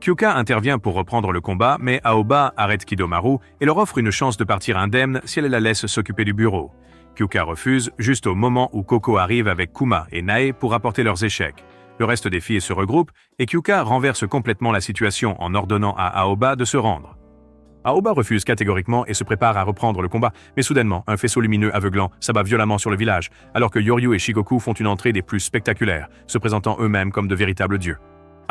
Kyuka intervient pour reprendre le combat, mais Aoba arrête Kidomaru et leur offre une chance de partir indemne si elle la laisse s'occuper du bureau. Kyuka refuse juste au moment où Koko arrive avec Kuma et Nae pour apporter leurs échecs. Le reste des filles se regroupe et Kyuka renverse complètement la situation en ordonnant à Aoba de se rendre. Aoba refuse catégoriquement et se prépare à reprendre le combat, mais soudainement, un faisceau lumineux aveuglant s'abat violemment sur le village, alors que Yoryu et Shikoku font une entrée des plus spectaculaires, se présentant eux-mêmes comme de véritables dieux.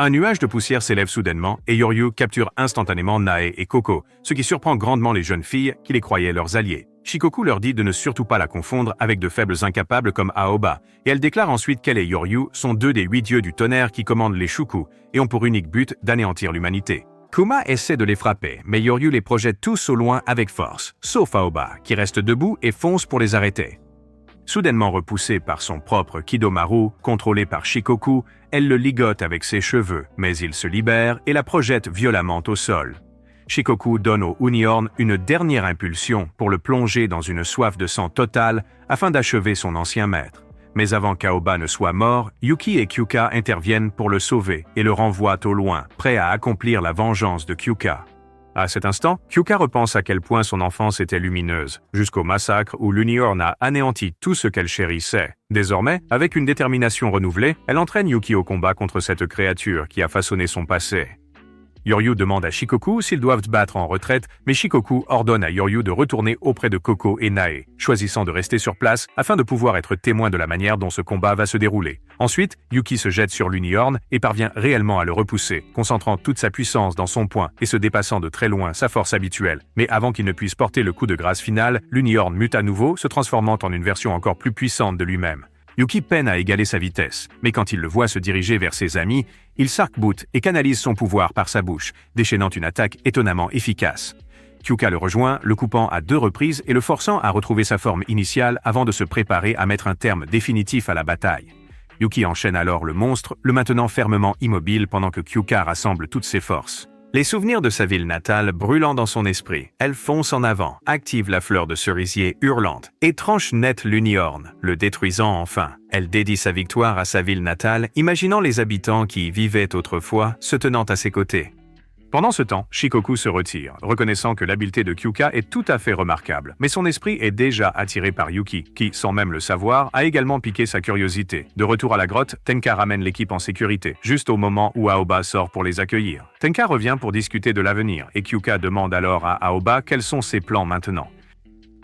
Un nuage de poussière s'élève soudainement et Yoryu capture instantanément Nae et Koko, ce qui surprend grandement les jeunes filles qui les croyaient leurs alliés. Shikoku leur dit de ne surtout pas la confondre avec de faibles incapables comme Aoba, et elle déclare ensuite qu'elle et Yoryu sont 2 des 8 dieux du tonnerre qui commandent les Shuku et ont pour unique but d'anéantir l'humanité. Kuma essaie de les frapper, mais Yoryu les projette tous au loin avec force, sauf Aoba, qui reste debout et fonce pour les arrêter. Soudainement repoussée par son propre Kidomaru, contrôlé par Shikoku, elle le ligote avec ses cheveux, mais il se libère et la projette violemment au sol. Shikoku donne au Unicorn une dernière impulsion pour le plonger dans une soif de sang totale afin d'achever son ancien maître. Mais avant qu'Aoba ne soit mort, Yuki et Kyuka interviennent pour le sauver et le renvoient au loin, prêts à accomplir la vengeance de Kyuka. À cet instant, Kyuka repense à quel point son enfance était lumineuse, jusqu'au massacre où l'Unicorn a anéanti tout ce qu'elle chérissait. Désormais, avec une détermination renouvelée, elle entraîne Yuki au combat contre cette créature qui a façonné son passé. Yoryu demande à Shikoku s'ils doivent battre en retraite, mais Shikoku ordonne à Yoryu de retourner auprès de Koko et Nae, choisissant de rester sur place afin de pouvoir être témoin de la manière dont ce combat va se dérouler. Ensuite, Yuki se jette sur l'Unicorn et parvient réellement à le repousser, concentrant toute sa puissance dans son poing et se dépassant de très loin sa force habituelle. Mais avant qu'il ne puisse porter le coup de grâce final, l'Unicorn mute à nouveau, se transformant en une version encore plus puissante de lui-même. Yuki peine à égaler sa vitesse, mais quand il le voit se diriger vers ses amis, il s'arc-boute et canalise son pouvoir par sa bouche, déchaînant une attaque étonnamment efficace. Kyuka le rejoint, le coupant à 2 reprises et le forçant à retrouver sa forme initiale avant de se préparer à mettre un terme définitif à la bataille. Yuki enchaîne alors le monstre, le maintenant fermement immobile pendant que Kyuka rassemble toutes ses forces. Les souvenirs de sa ville natale brûlant dans son esprit, elle fonce en avant, active la fleur de cerisier hurlante et tranche net l'Unicorn, le détruisant enfin. Elle dédie sa victoire à sa ville natale, imaginant les habitants qui y vivaient autrefois se tenant à ses côtés. Pendant ce temps, Shikoku se retire, reconnaissant que l'habileté de Kyuka est tout à fait remarquable, mais son esprit est déjà attiré par Yuki, qui, sans même le savoir, a également piqué sa curiosité. De retour à la grotte, Tenka ramène l'équipe en sécurité, juste au moment où Aoba sort pour les accueillir. Tenka revient pour discuter de l'avenir, et Kyuka demande alors à Aoba quels sont ses plans maintenant.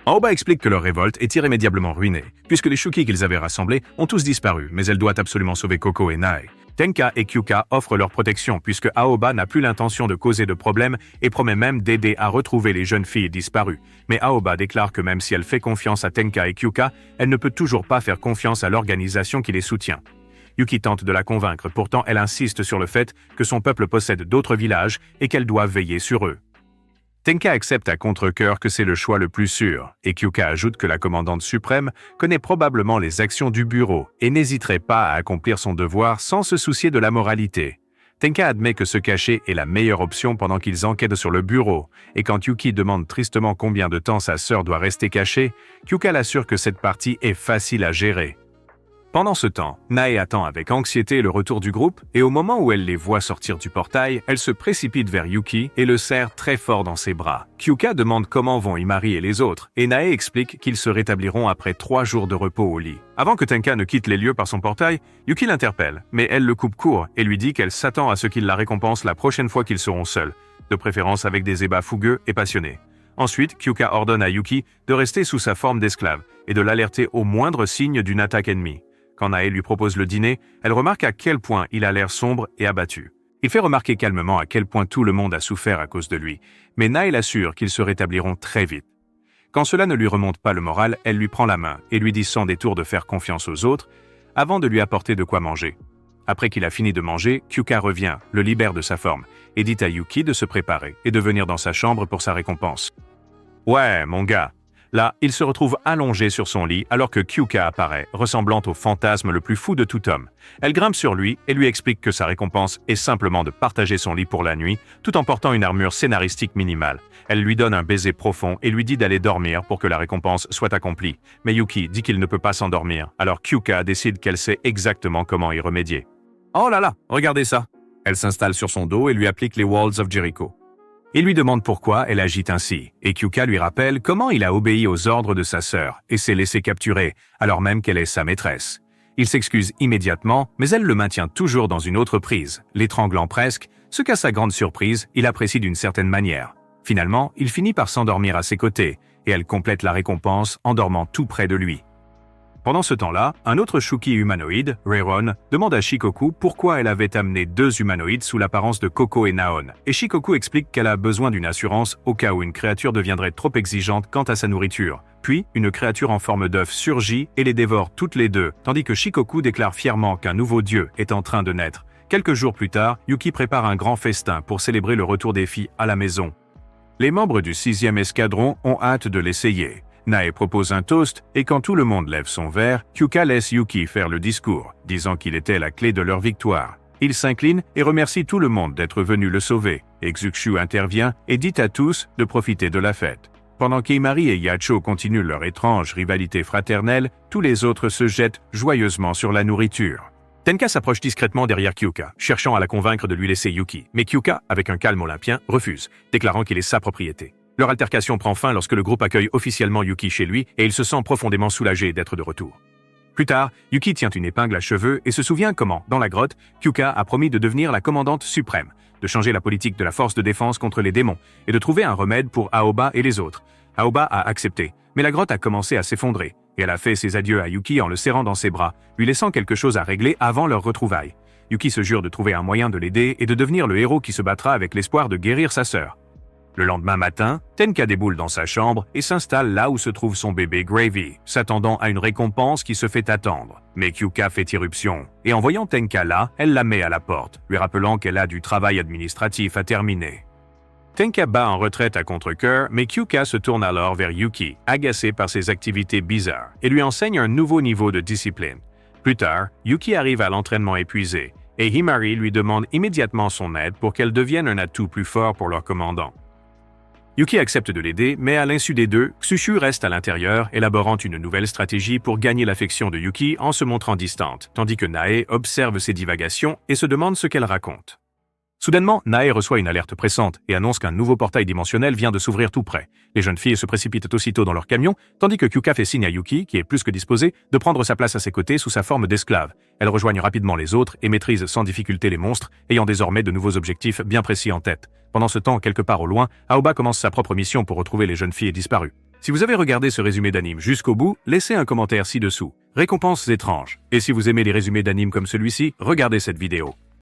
Aoba explique que leur révolte est irrémédiablement ruinée, puisque les Shuki qu'ils avaient rassemblés ont tous disparu, mais elle doit absolument sauver Koko et Nae. Tenka et Kyuka offrent leur protection puisque Aoba n'a plus l'intention de causer de problèmes et promet même d'aider à retrouver les jeunes filles disparues. Mais Aoba déclare que même si elle fait confiance à Tenka et Kyuka, elle ne peut toujours pas faire confiance à l'organisation qui les soutient. Yuki tente de la convaincre, pourtant elle insiste sur le fait que son peuple possède d'autres villages et qu'elle doit veiller sur eux. Tenka accepte à contre-cœur que c'est le choix le plus sûr, et Kyuka ajoute que la commandante suprême connaît probablement les actions du bureau et n'hésiterait pas à accomplir son devoir sans se soucier de la moralité. Tenka admet que se cacher est la meilleure option pendant qu'ils enquêtent sur le bureau, et quand Yuki demande tristement combien de temps sa sœur doit rester cachée, Kyuka l'assure que cette partie est facile à gérer. Pendant ce temps, Nae attend avec anxiété le retour du groupe et au moment où elle les voit sortir du portail, elle se précipite vers Yuki et le serre très fort dans ses bras. Kyuka demande comment vont Himari et les autres et Nae explique qu'ils se rétabliront après 3 jours de repos au lit. Avant que Tenka ne quitte les lieux par son portail, Yuki l'interpelle, mais elle le coupe court et lui dit qu'elle s'attend à ce qu'il la récompense la prochaine fois qu'ils seront seuls, de préférence avec des ébats fougueux et passionnés. Ensuite, Kyuka ordonne à Yuki de rester sous sa forme d'esclave et de l'alerter au moindre signe d'une attaque ennemie. Quand Nae lui propose le dîner, elle remarque à quel point il a l'air sombre et abattu. Il fait remarquer calmement à quel point tout le monde a souffert à cause de lui, mais Nae l'assure qu'ils se rétabliront très vite. Quand cela ne lui remonte pas le moral, elle lui prend la main et lui dit sans détour de faire confiance aux autres, avant de lui apporter de quoi manger. Après qu'il a fini de manger, Kyuka revient, le libère de sa forme, et dit à Yuki de se préparer et de venir dans sa chambre pour sa récompense. « Ouais, mon gars !» Là, il se retrouve allongé sur son lit alors que Kyuka apparaît, ressemblant au fantasme le plus fou de tout homme. Elle grimpe sur lui et lui explique que sa récompense est simplement de partager son lit pour la nuit, tout en portant une armure scénaristique minimale. Elle lui donne un baiser profond et lui dit d'aller dormir pour que la récompense soit accomplie. Mais Yuki dit qu'il ne peut pas s'endormir, alors Kyuka décide qu'elle sait exactement comment y remédier. « Oh là là, regardez ça !» Elle s'installe sur son dos et lui applique les Walls of Jericho. Il lui demande pourquoi elle agit ainsi, et Kyuka lui rappelle comment il a obéi aux ordres de sa sœur et s'est laissé capturer, alors même qu'elle est sa maîtresse. Il s'excuse immédiatement, mais elle le maintient toujours dans une autre prise, l'étranglant presque, ce qu'à sa grande surprise, il apprécie d'une certaine manière. Finalement, il finit par s'endormir à ses côtés, et elle complète la récompense en dormant tout près de lui. Pendant ce temps-là, un autre Shuki humanoïde, Reiron, demande à Shikoku pourquoi elle avait amené 2 humanoïdes sous l'apparence de Koko et Naon, et Shikoku explique qu'elle a besoin d'une assurance au cas où une créature deviendrait trop exigeante quant à sa nourriture. Puis, une créature en forme d'œuf surgit et les dévore toutes les 2, tandis que Shikoku déclare fièrement qu'un nouveau dieu est en train de naître. Quelques jours plus tard, Yuki prépare un grand festin pour célébrer le retour des filles à la maison. Les membres du 6e escadron ont hâte de l'essayer. Nae propose un toast et quand tout le monde lève son verre, Kyuka laisse Yuki faire le discours, disant qu'il était la clé de leur victoire. Il s'incline et remercie tout le monde d'être venu le sauver. Exukshu intervient et dit à tous de profiter de la fête. Pendant qu'Himari et Yacho continuent leur étrange rivalité fraternelle, tous les autres se jettent joyeusement sur la nourriture. Tenka s'approche discrètement derrière Kyuka, cherchant à la convaincre de lui laisser Yuki, mais Kyuka, avec un calme olympien, refuse, déclarant qu'il est sa propriété. Leur altercation prend fin lorsque le groupe accueille officiellement Yuki chez lui et il se sent profondément soulagé d'être de retour. Plus tard, Yuki tient une épingle à cheveux et se souvient comment, dans la grotte, Kyuka a promis de devenir la commandante suprême, de changer la politique de la force de défense contre les démons et de trouver un remède pour Aoba et les autres. Aoba a accepté, mais la grotte a commencé à s'effondrer et elle a fait ses adieux à Yuki en le serrant dans ses bras, lui laissant quelque chose à régler avant leur retrouvaille. Yuki se jure de trouver un moyen de l'aider et de devenir le héros qui se battra avec l'espoir de guérir sa sœur. Le lendemain matin, Tenka déboule dans sa chambre et s'installe là où se trouve son bébé Gravy, s'attendant à une récompense qui se fait attendre. Mais Kyuka fait irruption, et en voyant Tenka là, elle la met à la porte, lui rappelant qu'elle a du travail administratif à terminer. Tenka bat en retraite à contre-cœur, mais Kyuka se tourne alors vers Yuki, agacé par ses activités bizarres, et lui enseigne un nouveau niveau de discipline. Plus tard, Yuki arrive à l'entraînement épuisé, et Himari lui demande immédiatement son aide pour qu'elle devienne un atout plus fort pour leur commandant. Yuki accepte de l'aider, mais à l'insu des deux, Tsushu reste à l'intérieur, élaborant une nouvelle stratégie pour gagner l'affection de Yuki en se montrant distante, tandis que Nae observe ses divagations et se demande ce qu'elle raconte. Soudainement, Nae reçoit une alerte pressante et annonce qu'un nouveau portail dimensionnel vient de s'ouvrir tout près. Les jeunes filles se précipitent aussitôt dans leur camion, tandis que Kyuka fait signe à Yuki, qui est plus que disposé, de prendre sa place à ses côtés sous sa forme d'esclave. Elles rejoignent rapidement les autres et maîtrisent sans difficulté les monstres, ayant désormais de nouveaux objectifs bien précis en tête. Pendant ce temps, quelque part au loin, Aoba commence sa propre mission pour retrouver les jeunes filles disparues. Si vous avez regardé ce résumé d'anime jusqu'au bout, laissez un commentaire ci-dessous. Récompenses étranges. Et si vous aimez les résumés d'anime comme celui-ci, regardez cette vidéo.